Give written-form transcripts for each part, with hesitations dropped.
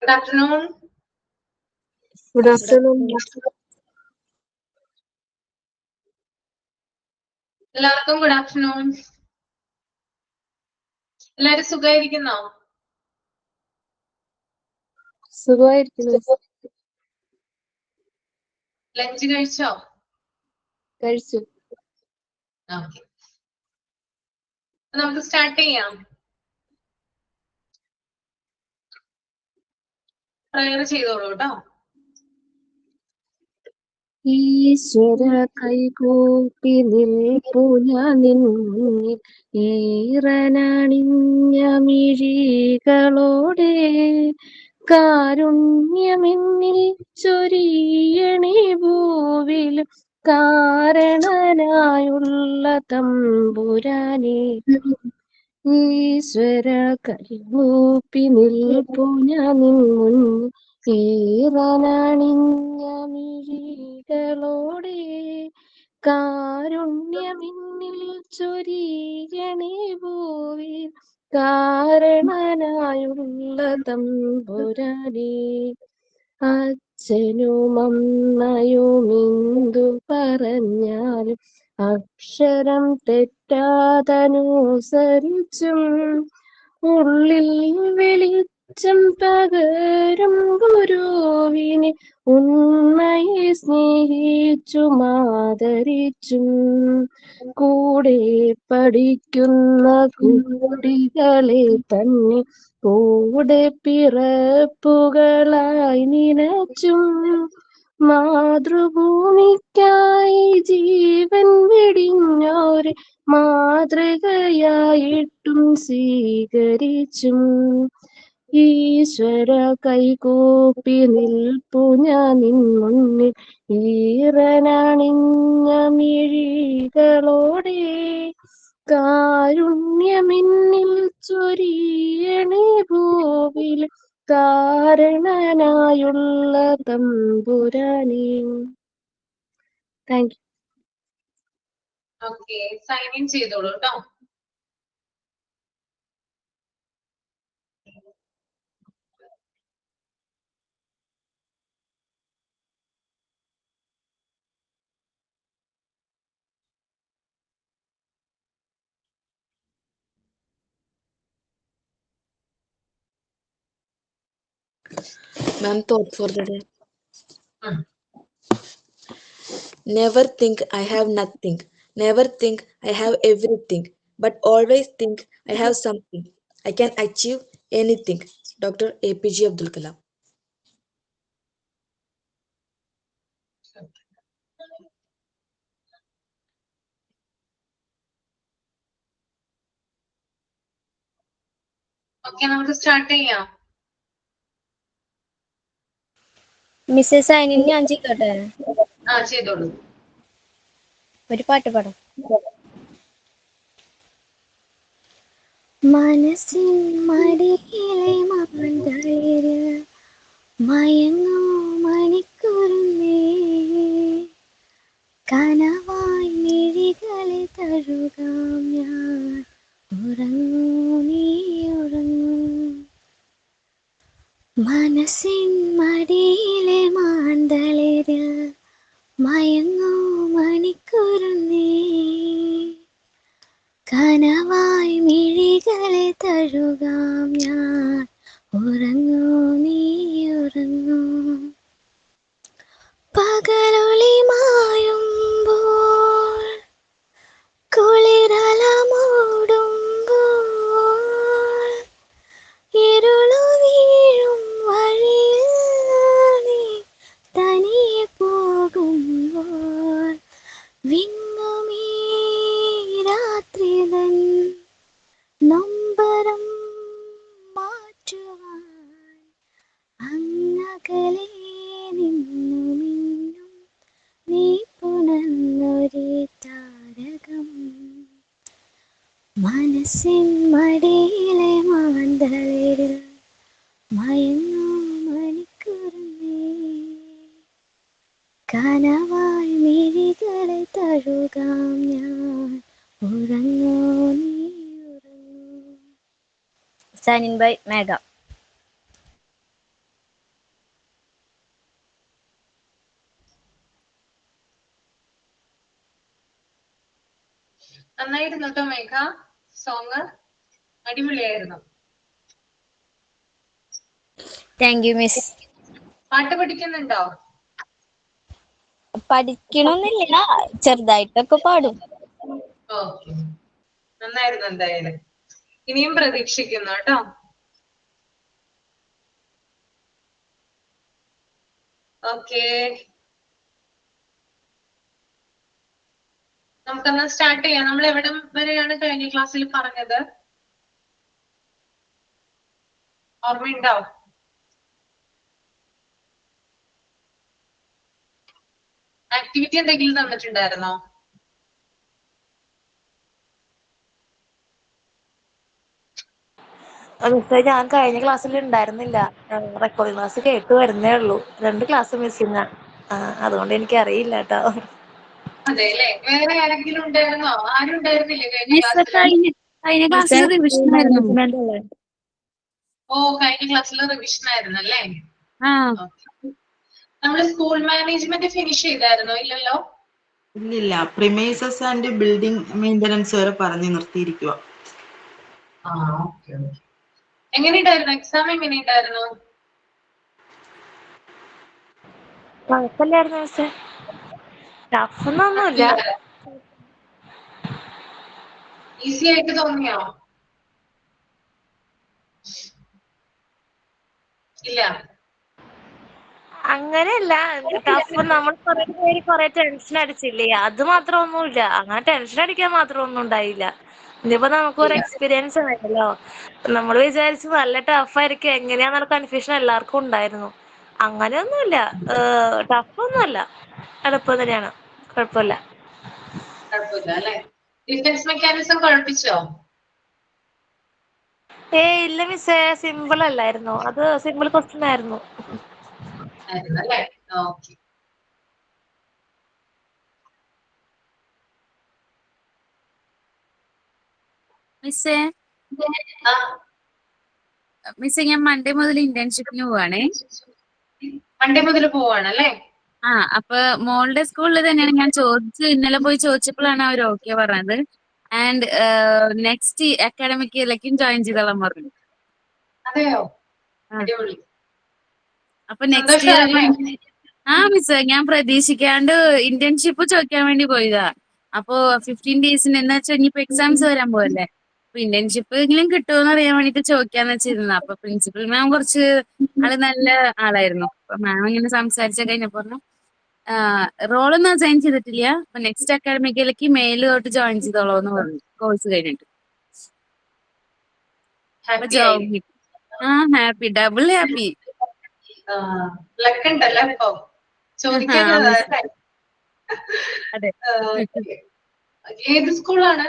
Good afternoon. Good afternoon. എല്ലാവർക്കും good afternoon. എല്ലാരും സുഖമായിരിക്കുന്നോ? സുഖമായിരിക്കുന്നു. ലഞ്ച് കഴിച്ചോ? കഴിച്ചു. ഓക്കെ, നമുക്ക് സ്റ്റാർട്ട് ചെയ്യാം. പ്രയർ ചെയ്തോളൂ കേട്ടോ. ഈശ്വര കൈകൂപ്പി നിൽപ്പു ഞാൻ നിന്നിൽ ഈറനണിഞ്ഞ മിഴികളോടെ കാരുണ്യമെന്നിൽ ചൊരിയണേ ഭൂവിലും കാരണനായുള്ള തമ്പുരാനേ. ഈശ്വര കൈകൂപ്പി നിൽപ്പു ഞാൻ മുന്നിൽ ഈറനണിഞ്ഞ മിഴികളോടെ കാരുണ്യമിന്നിൽ ചൊരിയണേ ഭൂവിൽ കാരണനായുള്ള തമ്പുരാനേ. അച്ഛനും അമ്മയുമെന്തു പറഞ്ഞാലും അക്ഷരം തെറ്റാതനുസരിച്ചും ഉള്ളിൽ വെളിച്ചം പകരും ഗുരുവിനെ ഉണ്മയെ സ്നേഹിച്ചും ആദരിച്ചും കൂടെ പഠിക്കുന്ന കുട്ടികളെ തന്നെ കൂടെ പിറപ്പുകളായി നിനച്ചും മാതൃഭൂമിക്കായി ജീവൻ വെടിഞ്ഞോരെ മാതൃകയായിട്ടും സ്വീകരിച്ചും ഈശ്വര കൈകൂപ്പി നിൽപ്പു ഞാൻ നിൻ മുന്നിൽ ഈറനണിഞ്ഞ മിഴികളോടെ കാരുണ്യമെന്നിൽ ചൊരിയണേ ഭൂവിൽ കാരണനായുള്ള തമ്പുരാനേ. Thank you. Okay, sign in ചെയ്തോളൂ കേട്ടോ. Ma'am, thought for the day. Never think I have nothing. Never think I have everything. But always think I have something. I can achieve anything. Dr. APJ Abdul Kalam. Okay, നമുക്ക് start ചെയ്യാം. Mrs സൈനിൻ ഞാൻ ചെയ്തോട്ടെ? ചെയ്തോളൂ. ഒരു പാട്ട് പാടാം. മനസ്സിൻ മടിയിലെ മാന്തളിര് മയങ്ങൂ മണിക്കൂറുന്നേ കനവായി മിഴികളെ തഴുകാം ഞാൻ ഉറങ്ങൂ നീ ഉറങ്ങൂ. മനസ്സിൻ മടിയിലെ മാന്തളിര് മയങ്ങൂ മണിക്കൂറുന്നേ കനവായി മിഴികളെ തഴുകാം ഞാൻ ഉറങ്ങൂ നീ ഉറങ്ങൂ. പകലൊളി മായുമ്പോൾ കുളിരല മൂടുമ്പോൾ ഇരുളു വീഴും വഴിയിൽ നീ തനിയെ പോകുമ്പോൾ വിങ്ങുമീ രാത്രിതൻ നൊമ്പരം മാറ്റുവാൻ അങ്ങകലെ നിന്നു മിന്നും നീ പുണർന്നൊരു താരകം. മനസ്സിൻ മടിയിലെ മാന്തളിരിൽ മയങ്ങൂ മണിക്കൂറുന്നേ കനവായി മിഴികളെ തഴുകാം ഞാൻ ഉറങ്ങൂ നീ ഉറങ്ങൂ. സൈനിൻ ബൈ മേഘ. നന്നായിരുന്നു കേട്ടോ മേഘ. സോങ് അടിപൊളിയായിരുന്നു. Thank you miss. പാട്ട് പഠിക്കുന്നുണ്ടോ? പഠിക്കണമെന്നില്ല, ചെറുതായിട്ടൊക്കെ പാടും. ഓക്കെ, നന്നായിരുന്നു എന്തായാലും. ഇനിയും പ്രതീക്ഷിക്കുന്നു കേട്ടോ. ഓക്കെ, നമുക്കെന്നാ സ്റ്റാർട്ട് ചെയ്യാം. നമ്മൾ എവിടം വരെയാണ് കഴിഞ്ഞ ക്ലാസ്സിൽ പറഞ്ഞത്? ഓർമ്മയുണ്ടോ? ആക്ടിവിറ്റി എന്തെങ്കിലും തന്നിട്ടുണ്ടായിരുന്നോ? മിസ്സേ, ഞാൻ കഴിഞ്ഞ ക്ലാസ്സിൽ ഉണ്ടായിരുന്നില്ല. റെക്കോർഡിംഗ് ക്ലാസ് കേട്ട് വരുന്നേ ഉള്ളൂ. 2 ക്ലാസ് മിസ്സിങ്. അതുകൊണ്ട് എനിക്ക് അറിയില്ല കേട്ടോ. അതെ അല്ലേ? വേറെ ആരെങ്കിലും ഉണ്ടായിരുന്നോ? ആരും ഉണ്ടായിരുന്നില്ലേ കഴിഞ്ഞ മിസ് ക്ലാസ്സിൽ? കഴിഞ്ഞ ക്ലാസ്സിൽ റിവിഷൻ ആയിരുന്നു. ഓ, കഴിഞ്ഞ ക്ലാസ്സിൽ റിവിഷൻ ആയിരുന്നല്ലേ? ആ നമ്മള് സ്കൂൾ മാനേജ്മെന്റ് ഫിനിഷ് ചെയ്തായിരുന്നോ? ഇല്ലല്ലോ. ഇല്ലില്ല, പ്രിമൈസസ് ആൻഡ് ബിൽഡിംഗ് മെയിൻ്റനൻസ് വരെ പറഞ്ഞു നിർത്തിയിരിക്കുക. ആ, ഓക്കെ. എങ്ങനെയുണ്ടായിരുന്നു എക്സാം? എങ്ങനെയുണ്ടായിരുന്നു? കുഴപ്പമില്ലായിരുന്നു മിസ്സേ, ടഫൊന്നുമില്ല. ഈസി ആയിട്ട് തോന്നിയോ? ഇല്ല. അങ്ങനെയല്ല, ടഫ് നമ്മൾ കുറെ പേര് കുറെ ടെൻഷൻ അടിച്ചില്ലേ, അത് മാത്രമൊന്നുമില്ല. അങ്ങനെ ടെൻഷൻ അടിക്കാൻ മാത്രമൊന്നും ഉണ്ടായില്ല. ഇനിയിപ്പോ നമുക്ക് ഒരു എക്സ്പീരിയൻസ് ആയല്ലോ. നമ്മൾ വിചാരിച്ചു നല്ല ടഫായിരിക്കും, എങ്ങനെയാന്നുള്ള കൺഫ്യൂഷൻ എല്ലാവർക്കും ഉണ്ടായിരുന്നു. അങ്ങനെയൊന്നുമില്ല, ടഫൊന്നുമല്ല, എളുപ്പം തന്നെയാണ്, കുഴപ്പമില്ല. കുഴപ്പമില്ല അല്ലെ? ഡിഫൻസ് മെക്കാനിസം കുഴപ്പിച്ചോ? ഇല്ല മിസ്സേ, സിമ്പിൾ അല്ലായിരുന്നു, അത് സിമ്പിൾ ക്വസ്റ്റ്യൻ ആയിരുന്നു. ആയിരുന്നല്ലേ? ഓക്കെ. മിസ്സേ ആ, മിസ്സേ, ഞാൻ മൺഡേ മുതൽ ഇന്റേൺഷിപ്പിന് പോവാണേ. മൺഡേ മുതൽ പോവാണല്ലേ? അപ്പൊ മോളുടെ സ്കൂളിൽ തന്നെയാണ്. ഞാൻ ഇന്നലെ പോയി ചോദിച്ചപ്പോഴാണ് അവർ ഓക്കെ പറഞ്ഞത്. ആൻഡ് നെക്സ്റ്റ് അക്കാഡമിക് ഇയറിലേക്കും ജോയിൻ ചെയ്തോളാൻ പറഞ്ഞു. അതെയോ? ആ. അടിപൊളി. അപ്പൊ നെക്സ്റ്റ് ഇയർ സന്തോഷമല്ലേ? മിസ്, ഞാൻ പ്രതീക്ഷിക്കാണ്ട് ഇന്റേൺഷിപ്പ് ചോദിക്കാൻ വേണ്ടി പോയതാ. അപ്പൊ 15 ഡേയ്സിന് എന്ന് വെച്ചാൽ ഇനിയിപ്പോ എക്സാംസ് വരാൻ പോവല്ലേ, അപ്പൊ ഇന്റേൺഷിപ്പ് എങ്കിലും കിട്ടുമോന്ന് അറിയാൻ വേണ്ടിട്ട് ചോദിക്കാന്ന് വെച്ചിരുന്നു. അപ്പൊ പ്രിൻസിപ്പൽ മാം കുറച്ച് നല്ല ആളായിരുന്നു. അപ്പൊ മാം ഇങ്ങനെ സംസാരിച്ച കഴിഞ്ഞപ്പോ പറഞ്ഞു റോളൊന്നും അസൈൻ ചെയ്തിട്ടില്ല, അപ്പൊ നെക്സ്റ്റ് അക്കാഡമിക്കിലേക്ക് മെയിൽ തൊട്ട് ജോയിൻ ചെയ്തോളൂ എന്ന് പറഞ്ഞു, കോഴ്സ് കഴിഞ്ഞിട്ട്. അപ്പൊ ഹാപ്പി ആയി. ജോബ് കിട്ടി. Happy, double happy. ലക്ക് ഉണ്ടല്ലോ ഇപ്പൊ ചോദിക്കാതെ. അതെ. ഏത് സ്കൂളാണ്?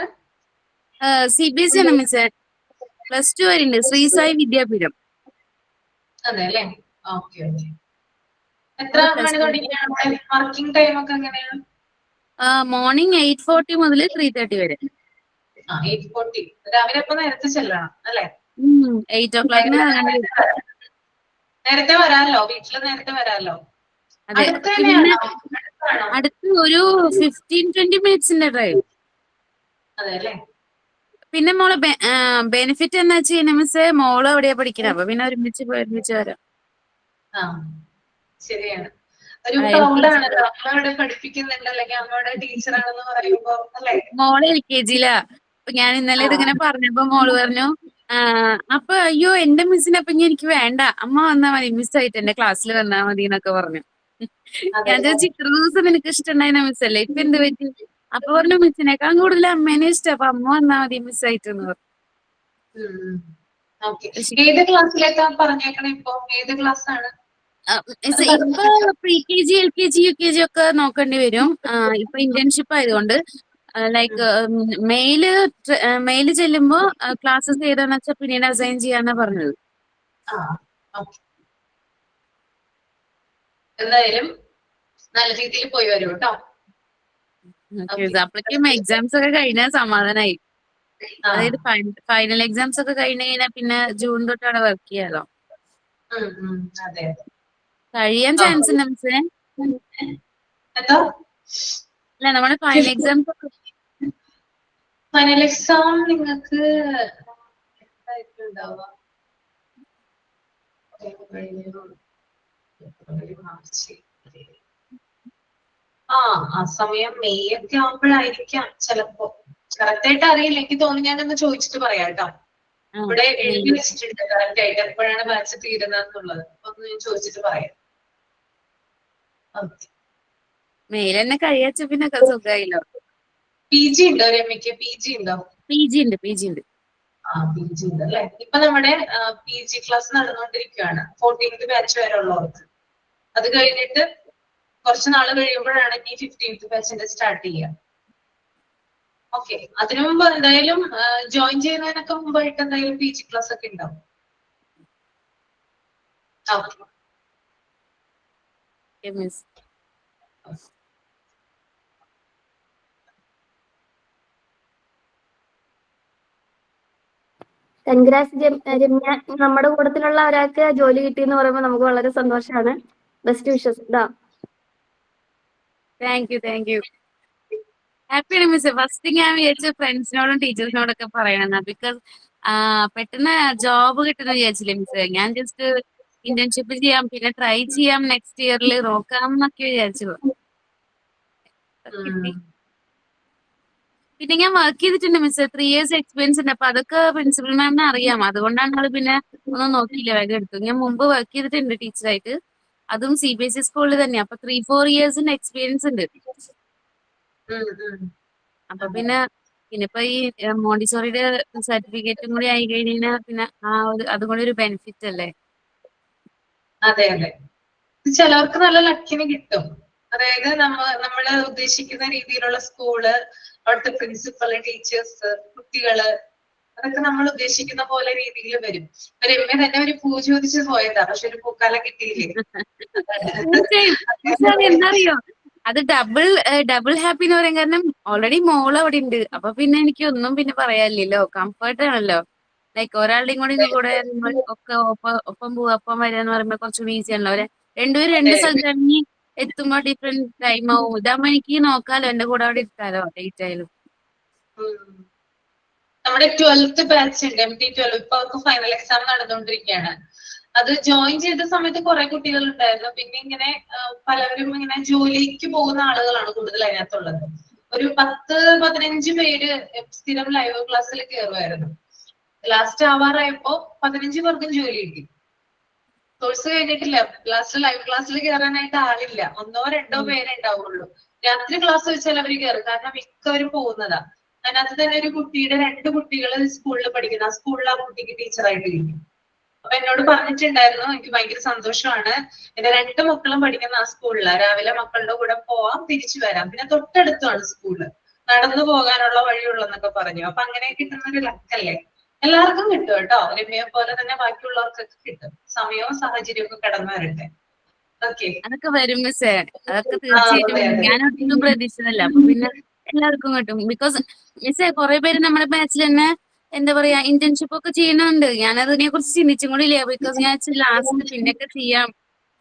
CBSE ആണ് മിസ്. +2 വരെയുണ്ട്, ശ്രീ സായി വിദ്യാപീഠം. അതെ അല്ലേ? Okay okay. എത്ര മണി തുടങ്ങിയാണ് വർക്കിംഗ് ടൈം ഒക്കെ എങ്ങനെയാണ്? മോർണിംഗ് 8:40 മുതൽ 3:30 വരെ. 8:40. രാവിലെ അപ്പൊ നേരത്തെ ചെല്ലണം അല്ലെ? 8 o'clock ഇറങ്ങേണ്ടി വരും. നേരത്തെ വരാല്ലോ, വീട്ടില് നേരത്തെ വരാല്ലോ. അതെ, അടുത്ത് പിന്നെ തന്നെയാണോ? അടുത്താണോ? അടുത്ത് ഒരു 15-20 മിനിറ്റ്സിന്റെ ഡ്രൈവ്. അതെ അല്ലേ? പിന്നെ മോളെ ബെനിഫിറ്റ് എന്താ വെച്ചാൽ മിസ്, മോള് എവിടെയാ പഠിക്കണേ, അപ്പൊ പിന്നെ ഒരുമിച്ച് വരാം. ആ, ശരിയാണ്. ഒരു LKG പ്രൗഡാണല്ലോ അമ്മ ഇവിടെ പഠിപ്പിക്കുന്നുണ്ട്, അല്ലെങ്കിൽ അമ്മയുടെ ടീച്ചറാണെന്ന് പറയുമ്പോ അല്ലെ? മോള് LKG-ലാ. അപ്പൊ ഞാൻ ഇന്നലെ ഇതിങ്ങനെ പറഞ്ഞപ്പോ മോള് പറഞ്ഞു അപ്പൊ അയ്യോ എന്റെ മിസ്സിനെ അപ്പൊ ഇനി എനിക്ക് വേണ്ട, അമ്മ വന്നാ മതി, മിസ്സായിട്ട് എന്റെ ക്ലാസ്സിൽ വന്നാ മതി എന്നൊക്കെ പറഞ്ഞു. ഞാൻ ചോദിച്ചു ഇത്ര ദിവസം നിനക്ക് ഇഷ്ടണ്ടായിരുന്ന മിസ്സല്ലേ, ഇപ്പൊ എന്ത് പറ്റി? അപ്പൊ പറഞ്ഞു മിസ്സിനേക്കാൾ കൂടുതൽ അമ്മേനെ ഇഷ്ടം, അപ്പൊ അമ്മ വന്നാ മതി മിസ്സായിട്ട് എന്ന് പറഞ്ഞു. ഏത് ക്ലാസ്സിലേക്കാ പറഞ്ഞേക്കണേ ഇപ്പൊ? ഏത് ക്ലാസ് ആണ്? ഇപ്പൊ pre-KG, LKG, UKG ഒക്കെ നോക്കേണ്ടി വരും. ഇപ്പൊ ഇന്റേൺഷിപ്പ് ആയതുകൊണ്ട് ലൈക്ക് മെയില് ചെല്ലുമ്പോ ക്ലാസ്സസ് ഏതാന്ന് വെച്ചാൽ പിന്നീട് അസൈൻ ചെയ്യാന്നാ പറഞ്ഞത്. എന്തായാലും നല്ല രീതിയിൽ പോയി വരും കേട്ടോ. അപ്പോഴേക്കും എക്സാംസ് ഒക്കെ കഴിഞ്ഞാൽ സമാധാനായി. അതായത് ഫൈനൽ എക്സാംസ് ഒക്കെ കഴിഞ്ഞ് കഴിഞ്ഞാൽ പിന്നെ ജൂൺ തൊട്ടാണ് വർക്ക് ചെയ്യാലോ. അതെ. കഴിയാൻ ചാൻസ് ഉണ്ട് മിസ്സേ. എന്താ? അല്ല, നമ്മുടെ ഫൈനൽ എക്സാംസ് ഒക്കെ ഫൈനൽ എക്സാം നിങ്ങൾക്ക് എന്തായിരിക്കും ഉണ്ടാവുക? ഫെബ്രുവരി, മാർച്ച്, ആ സമയം മെയ് ഒക്കെ ആവുമ്പോഴായിരിക്കാം ചിലപ്പോ. കറക്റ്റ് ആയിട്ട് അറിയില്ല, എനിക്ക് തോന്നുന്നു ഞാനൊന്ന് ചോദിച്ചിട്ട് പറയാം കേട്ടോ. ഇവിടെ എഴുതി വെച്ചിട്ടുണ്ട് കറക്റ്റ് ആയിട്ട് എപ്പോഴാണ് ബാച്ച് തീരുന്നതെന്നുള്ളത്. ഒന്ന് ഞാൻ ചോദിച്ചിട്ട് പറയാം. ഓക്കെ. മെയിൽ തന്നെ കഴിയാച്ച പിന്നെ സുഖമായില്ലോ. PG ഉണ്ടോ രമ്യക്ക്? PG ഉണ്ടോ? PG ഉണ്ട്. PG ഉണ്ട് അല്ലെ. ഇപ്പൊ നമ്മുടെ PG ക്ലാസ് നടന്നുകൊണ്ടിരിക്കുകയാണ് 14th ബാച്ച് വരെ ഉള്ളവർക്ക്. അത് കഴിഞ്ഞിട്ട് കുറച്ച് നാൾ കഴിയുമ്പോഴാണ് ഈ 15th ബാച്ചിന്റെ സ്റ്റാർട്ട് ചെയ്യുക. ഓക്കെ. അതിനു മുമ്പ് എന്തായാലും ജോയിൻ ചെയ്യുന്നതിനൊക്കെ മുമ്പായിട്ട് എന്തായാലും PG ക്ലാസ് ഒക്കെ ഉണ്ടാവും. Okay miss. കൺഗ്രാസ് രമ്യ, നമ്മുടെ കൂട്ടത്തിലുള്ള ഒരാൾക്ക് ജോലി കിട്ടിയെന്ന് പറയുമ്പോൾ നമുക്ക് വളരെ സന്തോഷമാണ്. Best wishes. Thank you. ഹാപ്പിയാണ് മിസ്. ഫസ്റ്റ് ഞാൻ വിചാരിച്ചു ഫ്രണ്ട്സിനോടും ടീച്ചേഴ്സിനോടൊക്കെ പറയണമെന്നാ. ബിക്കോസ് പെട്ടെന്ന് ജോബ് കിട്ടുന്ന വിചാരിച്ചില്ലേ മിസ്. ഞാൻ ജസ്റ്റ് ഇന്റേൺഷിപ്പ് ചെയ്യാം, പിന്നെ ട്രൈ ചെയ്യാം, നെക്സ്റ്റ് ഇയറിൽ നോക്കാം എന്നൊക്കെ വിചാരിച്ചു. കിട്ടി. പിന്നെ ഞാൻ വർക്ക് ചെയ്തിട്ടുണ്ട് മിസ്. 3 years എക്സ്പീരിയൻസ് ഉണ്ട്. അപ്പൊ അതൊക്കെ പ്രിൻസിപ്പൽ മാമിനെ അറിയാം. അതുകൊണ്ടാണ് അത് പിന്നെ ഒന്നും നോക്കിയില്ല, വേഗം എടുത്തു. ഞാൻ മുമ്പ് വർക്ക് ചെയ്തിട്ടുണ്ട് ടീച്ചറായിട്ട്, അതും CBSE സ്കൂളിൽ തന്നെ. അപ്പൊ 3-4 years എക്സ്പീരിയൻസ് ഉണ്ട്. അപ്പൊ പിന്നെ ഇപ്പൊ ഈ മോണ്ടിസോറിയുടെ സർട്ടിഫിക്കറ്റും കൂടി ആയി കഴിഞ്ഞാൽ പിന്നെ അതും കൂടി ഒരു ബെനിഫിറ്റ് അല്ലേ? അതെ. ചിലവർക്ക് നല്ല ലക്കിന് കിട്ടും. അതായത് നമ്മള് ഉദ്ദേശിക്കുന്ന രീതിയിലുള്ള സ്കൂള്, അവിടുത്തെ പ്രിൻസിപ്പൽ, ടീച്ചേഴ്സ്, കുട്ടികള്, അതൊക്കെ നമ്മൾ ഉദ്ദേശിക്കുന്ന പോലെ രീതിയിൽ വരും. രമ്യ തന്നെ ഒരു പൂ ചോദിച്ച് പോയതാ, പക്ഷെ ഒരു പൂക്കാലം കിട്ടിയില്ലേ. എന്തറിയോ, അത് ഡബിൾ ഹാപ്പി എന്ന് പറയാൻ കാരണം ഓൾറെഡി മോൾ അവിടെ ഉണ്ട്. അപ്പൊ പിന്നെ എനിക്ക് ഒന്നും പിന്നെ പറയാനില്ലല്ലോ, കംഫർട്ട് ആണല്ലോ. ലൈക്ക് ഒരാളുടെയും കൂടെ ഒക്കെ ഒപ്പം പോവാ, ഒപ്പം വരിക എന്ന് പറയുമ്പോ കുറച്ചുകൂടി ഈസി ആണല്ലോ. രണ്ടുപേരും 2 സ്ഥലത്ത് ഇറങ്ങി എത്തുമ്പോ ഡിഫറെന്റ് ടൈം ആവും. ഇതാകുമ്പോ എനിക്ക് നോക്കാലോ, എന്റെ കൂടെ അവിടെ ഇരിക്കാലോ ലേറ്റ് ആയാലും. നമ്മുടെ 12th ബാച്ച് ഉണ്ട്, MT12. ഇപ്പൊ അവർക്ക് ഫൈനൽ എക്സാം നടന്നുകൊണ്ടിരിക്കുകയാണ്. അത് ജോയിൻ ചെയ്ത സമയത്ത് കുറെ കുട്ടികൾ ഉണ്ടായിരുന്നു. പിന്നെ ഇങ്ങനെ പലവരും ഇങ്ങനെ ജോലിക്ക് പോകുന്ന ആളുകളാണ് കൂടുതൽ അതിനകത്തുള്ളത്. ഒരു 10-15 പേര് സ്ഥിരം ലൈവ് ക്ലാസ്സിൽ കയറുമായിരുന്നു. ലാസ്റ്റ് ആവാറായപ്പോ 15 പേർക്കും ജോലി കിട്ടി. കോഴ്സ് കഴിഞ്ഞിട്ടില്ല, ലാസ്റ്റ് ലൈവ് ക്ലാസ്സിൽ കയറാനായിട്ട് ആളില്ല. 1-2 പേരെ ഉണ്ടാവുള്ളൂ. രാത്രി ക്ലാസ് വെച്ചാൽ അവര് കയറും, കാരണം മിക്കവരും പോകുന്നതാ. അതിനകത്ത് തന്നെ ഒരു കുട്ടിയുടെ 2 കുട്ടികൾ സ്കൂളിൽ പഠിക്കുന്ന, ആ സ്കൂളിൽ ആ കുട്ടിക്ക് ടീച്ചറായിട്ട് കിട്ടി. അപ്പൊ എന്നോട് പറഞ്ഞിട്ടുണ്ടായിരുന്നു, എനിക്ക് ഭയങ്കര സന്തോഷമാണ്, എന്റെ 2 മക്കളും പഠിക്കുന്ന ആ സ്കൂളിലാണ്. രാവിലെ മക്കളുടെ കൂടെ പോവാം, തിരിച്ചു വരാം, പിന്നെ തൊട്ടടുത്താണ് സ്കൂള്, നടന്നു പോകാനുള്ള വഴിയുള്ളെന്നൊക്കെ പറഞ്ഞു. അപ്പൊ അങ്ങനെ കിട്ടുന്ന ഒരു ലക്കല്ലേ. എല്ലാവർക്കും കിട്ടും കേട്ടോ, രമ്യയെ പോലെ തന്നെ ബാക്കിയുള്ളവർക്കൊക്കെ കിട്ടും. സമയവും സാഹചര്യവും ഒക്കെ കടന്നു വരട്ടെ. ഓക്കെ. അതൊക്കെ വരും മിസ്സേ, അതൊക്കെ തീർച്ചയായിട്ടും. ഞാൻ ഒട്ടും പ്രതീക്ഷിച്ചതല്ല. അപ്പൊ പിന്നെ എല്ലാവർക്കും കിട്ടും. ബിക്കോസ് മിസ്സേ കുറെ പേര് നമ്മുടെ ബാച്ചിൽ തന്നെ എന്താ പറയാ ഇന്റേൺഷിപ്പ് ഒക്കെ ചെയ്യുന്നുണ്ട്. ഞാൻ അതിനെ കുറിച്ച് ചിന്തിച്ചും കൂടി ഇല്ല. ബിക്കോസ് ഞാൻ ലാസ്റ്റ് പിന്നൊക്കെ ചെയ്യാം,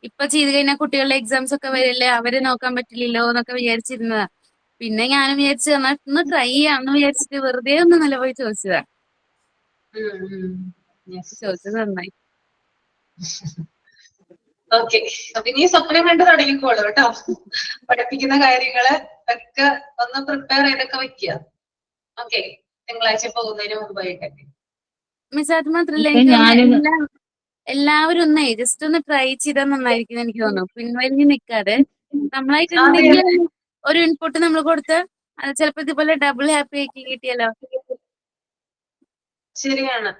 ഇപ്പൊ ചെയ്ത് കഴിഞ്ഞാൽ കുട്ടികളുടെ എക്സാംസ് ഒക്കെ വരില്ലേ, അവരെ നോക്കാൻ പറ്റില്ലല്ലോ എന്നൊക്കെ വിചാരിച്ചിരുന്നതാ. പിന്നെ ഞാനും വിചാരിച്ചു എന്നാൽ ഒന്ന് ട്രൈ ചെയ്യാന്ന് വിചാരിച്ചിട്ട് വെറുതെ ഒന്ന് നിലപോയി ചോദിച്ചതാ. ചോദിച്ചത് നന്നായി. ഓക്കെ. അപ്പൊ ഇനി സ്വപ്നം കണ്ട് തുടങ്ങിക്കോളൂ കേട്ടോ. പഠിപ്പിക്കുന്ന കാര്യങ്ങള് ഒക്കെ ഒന്ന് പ്രിപ്പയർ ചെയ്തൊക്കെ വെക്കുക. ഓക്കെ, തിങ്കളാഴ്ച പോകുന്നതിന് മുമ്പായിട്ടൊക്കെ. മിസ് അത് മാത്രല്ല, എനിക്ക് എല്ലാവരും ഒന്നേ ജസ്റ്റ് ഒന്ന് ട്രൈ ചെയ്താൽ നന്നായിരിക്കും എനിക്ക് തോന്നുന്നു. പിൻവലിഞ്ഞ് നിൽക്കാതെ നമ്മളായിട്ട് എന്തെങ്കിലും ഒരു ഇൻപുട്ട് നമ്മൾ കൊടുത്ത് ചിലപ്പോ ഇതുപോലെ ഡബിൾ ഹാപ്പി ആക്കി കിട്ടിയല്ലോ. ശരിയാണ്.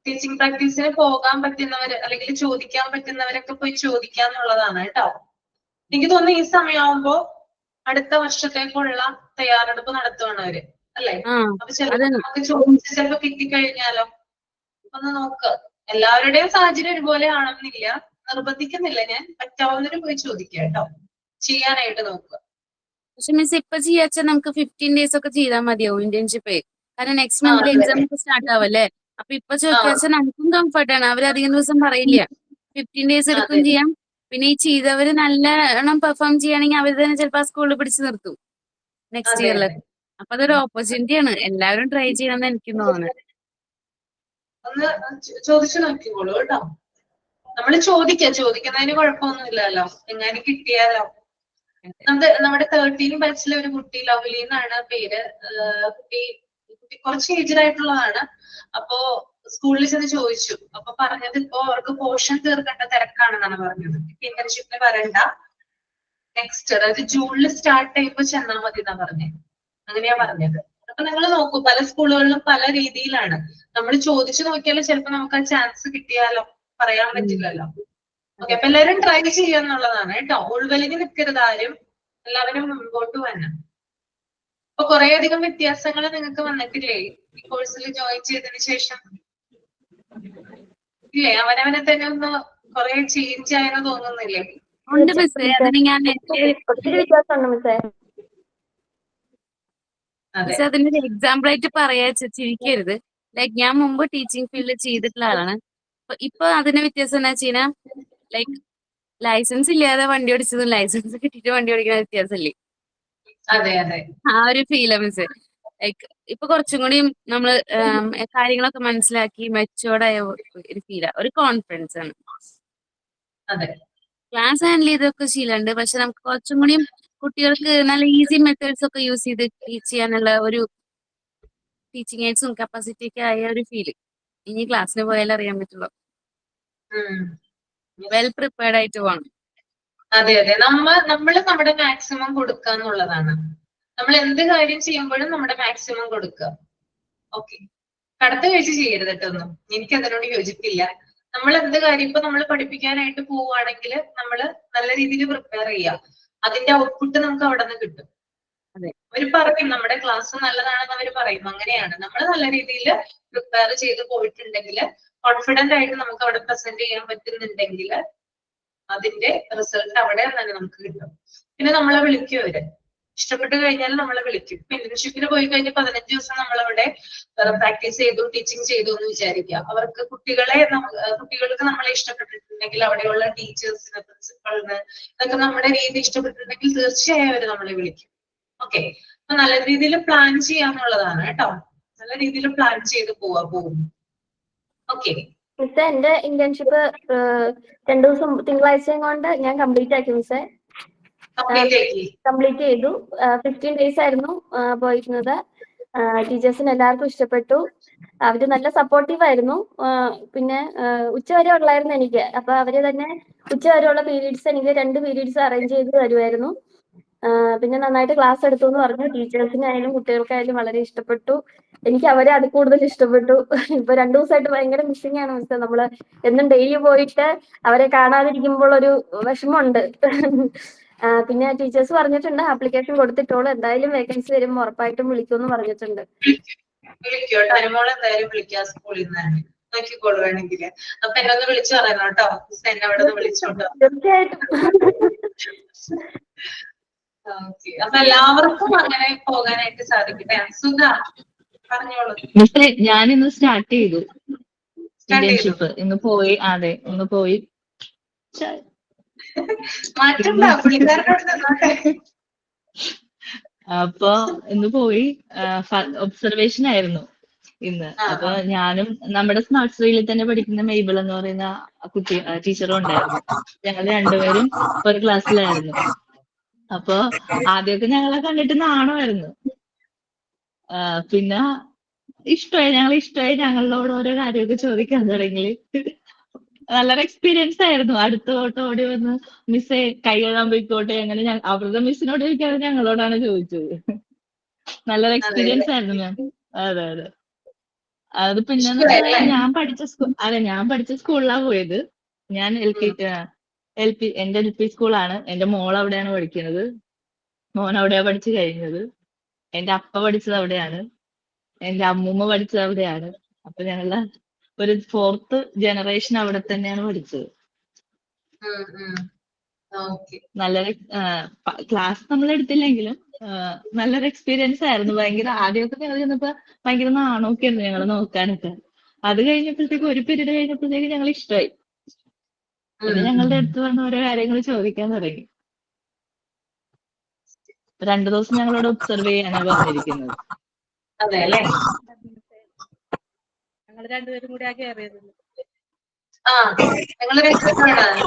ടീച്ചിങ് പ്രാക്ടീസിന് പോകാൻ പറ്റുന്നവര് അല്ലെങ്കിൽ ചോദിക്കാൻ പറ്റുന്നവരൊക്കെ പോയി ചോദിക്കാന്നുള്ളതാണ് കേട്ടോ. എനിക്ക് തോന്നുന്നു ഈ സമയമാകുമ്പോ അടുത്ത വർഷത്തേക്കുള്ള തയ്യാറെടുപ്പ് നടത്തുവാണ് അവര്, അല്ലെ? അപ്പൊ ചിലപ്പോ നമുക്ക് ചോദിച്ച് ചിലപ്പോ കിട്ടിക്കഴിഞ്ഞാലോ, ഒന്ന് നോക്ക്. എല്ലാവരുടെയും സാഹചര്യം ഒരുപോലെ ആണെന്നില്ല, നിർബന്ധിക്കുന്നില്ല ഞാൻ. പറ്റാവുന്നവര് പോയി ചോദിക്കുക കേട്ടോ, ചെയ്യാനായിട്ട് നോക്കുക. പക്ഷെ മിസ് ഇപ്പൊ ചെയ്യാച്ച നമുക്ക് 15 days ഒക്കെ ചെയ്താൽ മതിയാവും ഇന്റേൺഷിപ്പ്. കാരണം നെക്സ്റ്റ് മന്തിൽ എക്സാം ഒക്കെ സ്റ്റാർട്ട് ആവല്ലേ. അപ്പൊ ഇപ്പൊ ചോദിക്കാച്ച നമുക്കും കംഫർട്ടാണ്. അവരധികം ദിവസം പറയില്ല, 15 days എടുക്കും ചെയ്യാം. പിന്നെ ഈ ചെയ്തവര് നല്ലോണം പെർഫോം ചെയ്യുകയാണെങ്കിൽ അവർ തന്നെ ചിലപ്പോൾ ആ സ്കൂളിൽ പിടിച്ചു നിർത്തും നെക്സ്റ്റ് ഇയറിലൊക്കെ. അപ്പൊ അതൊരു ഓപ്പർച്യൂണിറ്റിയാണ്, എല്ലാവരും ട്രൈ ചെയ്യണമെന്ന് എനിക്ക് തോന്നുന്നത്. ഒന്ന് ചോദിച്ചു നോക്കിക്കോളൂ കേട്ടോ. നമ്മൾ ചോദിക്കുന്നതിന് കുഴപ്പമൊന്നുമില്ലല്ലോ, എങ്ങനെ കിട്ടിയാലോ. നമ്മുടെ 13 ബാച്ചിലെ ഒരു കുട്ടി, ലവ്ലി എന്നാണ് പേര്. കുട്ടി കുറച്ച് ഏജ്ഡ് ആയിട്ടുള്ളതാണ്. അപ്പോ സ്കൂളിൽ ചെന്ന് ചോദിച്ചു. അപ്പൊ പറഞ്ഞത് ഇപ്പോ അവർക്ക് പോർഷൻ തീർക്കേണ്ട തിരക്കാണെന്നാണ് പറഞ്ഞത്. ഇന്റേൺഷിപ്പിന് വരണ്ട, നെക്സ്റ്റ് അതായത് ജൂണിൽ സ്റ്റാർട്ട് ചെയ്യുമ്പോൾ ചെന്നാൽ മതി എന്നാ പറഞ്ഞത്. അങ്ങനെയാ പറഞ്ഞത്. അപ്പൊ നിങ്ങൾ നോക്കൂ, പല സ്കൂളുകളിലും പല രീതിയിലാണ്. നമ്മൾ ചോദിച്ചു നോക്കിയാലും ചിലപ്പോ നമുക്ക് ആ ചാൻസ് കിട്ടിയാലോ, പറയാൻ പറ്റില്ലല്ലോ. ഓക്കെ, അപ്പൊ എല്ലാവരും ട്രൈ ചെയ്യാന്നുള്ളതാണ് കേട്ടോ. ഉൾവലിഞ്ഞ് നിൽക്കരുത് ആരും, എല്ലാവരും മുൻപോട്ട് വരണം. അപ്പൊ കുറെ അധികം വ്യത്യാസങ്ങൾ നിങ്ങൾക്ക് വന്നിട്ടില്ലേ ഈ കോഴ്സിൽ ജോയിൻ ചെയ്തതിന് ശേഷം? ഇല്ലേ, അവനവനെ തന്നെ ഒന്ന് കുറെ ചേഞ്ച് ആയെന്ന് തോന്നുന്നില്ലേ? ഉണ്ട് മിസ്സേ, അതിന് ഞാൻ ഒത്തിരി വ്യത്യാസമുണ്ട് മിസ്സേ. പക്ഷെ അതിനൊരു എക്സാമ്പിൾ ആയിട്ട് പറയാ ചിരിക്കരുത്. ലൈക്ക് ഞാൻ മുമ്പ് ടീച്ചിങ് ഫീൽഡിൽ ചെയ്തിട്ടുള്ള ആളാണ്. ഇപ്പൊ അതിന്റെ വ്യത്യാസം എന്താ വെച്ചാൽ, ലൈക്ക് ലൈസൻസ് ഇല്ലാതെ വണ്ടി ഓടിച്ചതും ലൈസൻസ് കിട്ടിയിട്ട് വണ്ടി ഓടിക്കുന്ന വ്യത്യാസമില്ലേ? അതെ അതെ, ആ ഒരു ഫീൽ മിസ്. ലൈക്ക് ഇപ്പൊ കുറച്ചും കൂടി നമ്മള് കാര്യങ്ങളൊക്കെ മനസ്സിലാക്കി മെച്ചോർഡായ ഒരു ഫീലാ, ഒരു കോൺഫിഡൻസ് ആണ്. അതെ, ക്ലാസ് ഹാൻഡിൽ ചെയ്തൊക്കെ ശീലമുണ്ട്, പക്ഷെ നമുക്ക് കുറച്ചും കൂടി കുട്ടികൾക്ക് നല്ല ഈസി മെത്തേഡ്സ് ഒക്കെ യൂസ് ചെയ്ത് ടീച്ച് ചെയ്യാനുള്ള ഒരു ടീച്ചിങ് എയ്ഡ്സും കപ്പാസിറ്റി ഒക്കെ ആയ ഒരു ഫീല് ഇനി ക്ലാസ്സിന് പോയാൽ അറിയാൻ പറ്റുള്ളൂ. വെൽ പ്രിപ്പയർഡ് ആയിട്ട് പോകണം. അതെ അതെ, നമ്മള് നമ്മുടെ മാക്സിമം കൊടുക്കുക എന്നുള്ളതാണ്. നമ്മൾ എന്ത് കാര്യം ചെയ്യുമ്പോഴും നമ്മുടെ മാക്സിമം കൊടുക്കുക. ഓക്കെ, കടത്ത് കഴിച്ച് ചെയ്യരുത് കേട്ടൊന്നും, എനിക്ക് അതിനോട് യോജിപ്പില്ല. നമ്മൾ എന്ത് കാര്യം ഇപ്പൊ നമ്മൾ പഠിപ്പിക്കാനായിട്ട് പോവുകയാണെങ്കിൽ നമ്മൾ നല്ല രീതിയിൽ പ്രിപ്പയർ ചെയ്യുക, അതിന്റെ ഔട്ട്പുട്ട് നമുക്ക് അവിടെ നിന്ന് കിട്ടും. അവർ പറയും നമ്മുടെ ക്ലാസ് നല്ലതാണെന്ന് അവർ പറയും. അങ്ങനെയാണ്, നമ്മൾ നല്ല രീതിയിൽ പ്രിപ്പയർ ചെയ്ത് പോയിട്ടുണ്ടെങ്കിൽ, കോൺഫിഡന്റ് ആയിട്ട് നമുക്ക് അവിടെ പ്രസന്റ് ചെയ്യാൻ പറ്റുന്നുണ്ടെങ്കിൽ അതിന്റെ റിസൾട്ട് അവിടെ തന്നെ നമുക്ക് കിട്ടും. പിന്നെ നമ്മളെ വിളിക്കും അവര്, ഇഷ്ടപ്പെട്ട് കഴിഞ്ഞാൽ നമ്മളെ വിളിക്കും. ഇന്റേൺഷിപ്പിന് പോയി കഴിഞ്ഞ് 15 ദിവസം നമ്മളവിടെ പ്രാക്ടീസ് ചെയ്തു, ടീച്ചിങ് ചെയ്തു എന്ന് വിചാരിക്കുക. അവർക്ക് കുട്ടികൾക്ക് നമ്മളെ ഇഷ്ടപ്പെട്ടിട്ടുണ്ടെങ്കിൽ, അവിടെയുള്ള ടീച്ചേഴ്സിന്, പ്രിൻസിപ്പളിന് ഇതൊക്കെ നമ്മുടെ രീതി ഇഷ്ടപ്പെട്ടിട്ടുണ്ടെങ്കിൽ തീർച്ചയായും അവര് നമ്മളെ വിളിക്കും. ഓക്കെ, അപ്പൊ നല്ല രീതിയിൽ പ്ലാൻ ചെയ്യാന്നുള്ളതാണ് കേട്ടോ. നല്ല രീതിയിൽ പ്ലാൻ ചെയ്ത് പോകും. ഓക്കെ മിസ്സേ, എന്റെ ഇന്റേൺഷിപ്പ് 2 ദിവസം തിങ്കളാഴ്ചയും കൊണ്ട് ഞാൻ കംപ്ലീറ്റ് ആക്കി മിസ്സേ. കംപ്ലീറ്റ് ചെയ്തു. 15 ഡേയ്സ് ആയിരുന്നു പോയിരുന്നത്. ടീച്ചേഴ്സിന് എല്ലാവർക്കും ഇഷ്ടപ്പെട്ടു. അവര് നല്ല സപ്പോർട്ടീവ് ആയിരുന്നു. പിന്നെ ഉച്ചവരെ ഉള്ളായിരുന്നു എനിക്ക്. അപ്പൊ അവര് തന്നെ ഉച്ചവരെയുള്ള പീരീഡ്സ് എനിക്ക് 2 പീരീഡ്സ് അറേഞ്ച് ചെയ്ത് തരുമായിരുന്നു. പിന്നെ നന്നായിട്ട് ക്ലാസ് എടുത്തു എന്ന് പറഞ്ഞു. ടീച്ചേഴ്സിനായാലും കുട്ടികൾക്കായാലും വളരെ ഇഷ്ടപ്പെട്ടു. എനിക്ക് അവരെ അത് കൂടുതൽ ഇഷ്ടപ്പെട്ടു. ഇപ്പൊ 2 ദിവസമായിട്ട് ഭയങ്കര മിസ്സിംഗ് ആണ് മിസ്സേ. നമ്മള് എന്നും ഡെയിലി പോയിട്ട് അവരെ കാണാതിരിക്കുമ്പോൾ ഒരു വിഷമമുണ്ട്. പിന്നെ ടീച്ചേഴ്സ് പറഞ്ഞിട്ടുണ്ട് ആപ്ലിക്കേഷൻ കൊടുത്തിട്ടോളൂ, എന്തായാലും വേക്കൻസി വരുമ്പോൾ ഉറപ്പായിട്ടും വിളിക്കുമെന്ന് പറഞ്ഞിട്ടുണ്ട്. വിളിക്കോ, അനുമോൾ എന്തായാലും വിളിക്കാം സ്കൂളിൽ നിന്ന് തന്നെ, നോക്കിക്കോളൂ വേണമെങ്കിൽ. അപ്പൊ എന്നെ ഒന്ന് വിളിച്ചു പറയണം കേട്ടോ, എന്നെ അവിടെ നിന്ന് വിളിച്ചോട്ടോ. തീർച്ചയായിട്ടും. ഓക്കെ, അപ്പൊ എല്ലാവർക്കും അങ്ങനെ പോകാനായിട്ട് സാധിക്കട്ടെ. സുധാ പറഞ്ഞോളൂ. മിസ്സേ, ഞാനിന്ന് സ്റ്റാർട്ട് ചെയ്തു ഇന്റേൺഷിപ്പ്. ഇന്ന് പോയി. അതെ, ഇന്ന് പോയി. മാറ്റണ്ട, പുള്ളിക്കാരനോട് നിന്നോട്ടെ. അപ്പൊ ഇന്ന് പോയി ഒബ്സർവേഷൻ ആയിരുന്നു ഇന്ന്. അപ്പൊ ഞാനും നമ്മുടെ സ്മാർട്ട് സ്ട്രീമിൽ തന്നെ പഠിക്കുന്ന മെയ്ബിൾ എന്ന് പറയുന്ന കുട്ടി ടീച്ചറും ഉണ്ടായിരുന്നു. ഞങ്ങൾ രണ്ടുപേരും ഒരു ക്ലാസ്സിലായിരുന്നു. അപ്പൊ ആദ്യമൊക്കെ ഞങ്ങളെ കണ്ടിട്ട് നാണമായിരുന്നു. പിന്നെ ഇഷ്ടമായി ഞങ്ങളോട് ഓരോ കാര്യമൊക്കെ ചോദിക്കാൻ തുടങ്ങി. നല്ലൊരു എക്സ്പീരിയൻസ് ആയിരുന്നു. അടുത്തോട്ട് ഓടി വന്ന് മിസ്സേ കൈ കഴുകാൻ പോയിക്കോട്ടെ, അങ്ങനെ അവരുടെ മിസ്സിനോട് ചോദിക്കാതെ ഞങ്ങളോടാണ് ചോദിച്ചത്. നല്ലൊരു എക്സ്പീരിയൻസ് ആയിരുന്നു മാം. അതെ അതെ, അത് പിന്നെ ഞാൻ പഠിച്ച സ്കൂളിലാണ് പോയത്. ഞാൻ എന്റെ എൽ പി സ്കൂളാണ്. എന്റെ മോൾ അവിടെയാണ് പഠിക്കുന്നത്. മോൻ അവിടെയാണ് പഠിച്ചു കഴിഞ്ഞത്. എന്റെ അപ്പ പഠിച്ചത് അവിടെയാണ്. എന്റെ അമ്മൂമ്മ പഠിച്ചത് അവിടെയാണ്. അപ്പൊ ഞങ്ങള് ഒരു 4th ജനറേഷൻ അവിടെ തന്നെയാണ് പഠിച്ചത്. നല്ലൊരു ക്ലാസ് നമ്മൾ എടുത്തില്ലെങ്കിലും നല്ലൊരു എക്സ്പീരിയൻസ് ആയിരുന്നു. ഭയങ്കര ആദ്യമൊക്കെ ഞങ്ങൾ ചെന്നപ്പോ ഭയങ്കര നാണമൊക്കെ ആയിരുന്നു ഞങ്ങള് നോക്കാനൊക്കെ. അത് കഴിഞ്ഞപ്പോഴത്തേക്ക് ഒരു പീരീഡ് കഴിഞ്ഞപ്പോഴത്തേക്ക് ഞങ്ങൾ ഇഷ്ടമായി. പിന്നെ ഞങ്ങളുടെ അടുത്ത് വന്ന് ഓരോ കാര്യങ്ങൾ ചോദിക്കാൻ തുടങ്ങി. 2 ദിവസം ഞങ്ങളോട് ഒബ്സർവ് ചെയ്യാനാണ് പറഞ്ഞിരിക്കുന്നത്. അതെ അല്ലേ? ഞങ്ങൾ രണ്ടുപേരും കൂടി ആ കെയർ ചെയ്തത്. ആ നിങ്ങൾ രക്ഷപ്പെടാണ്.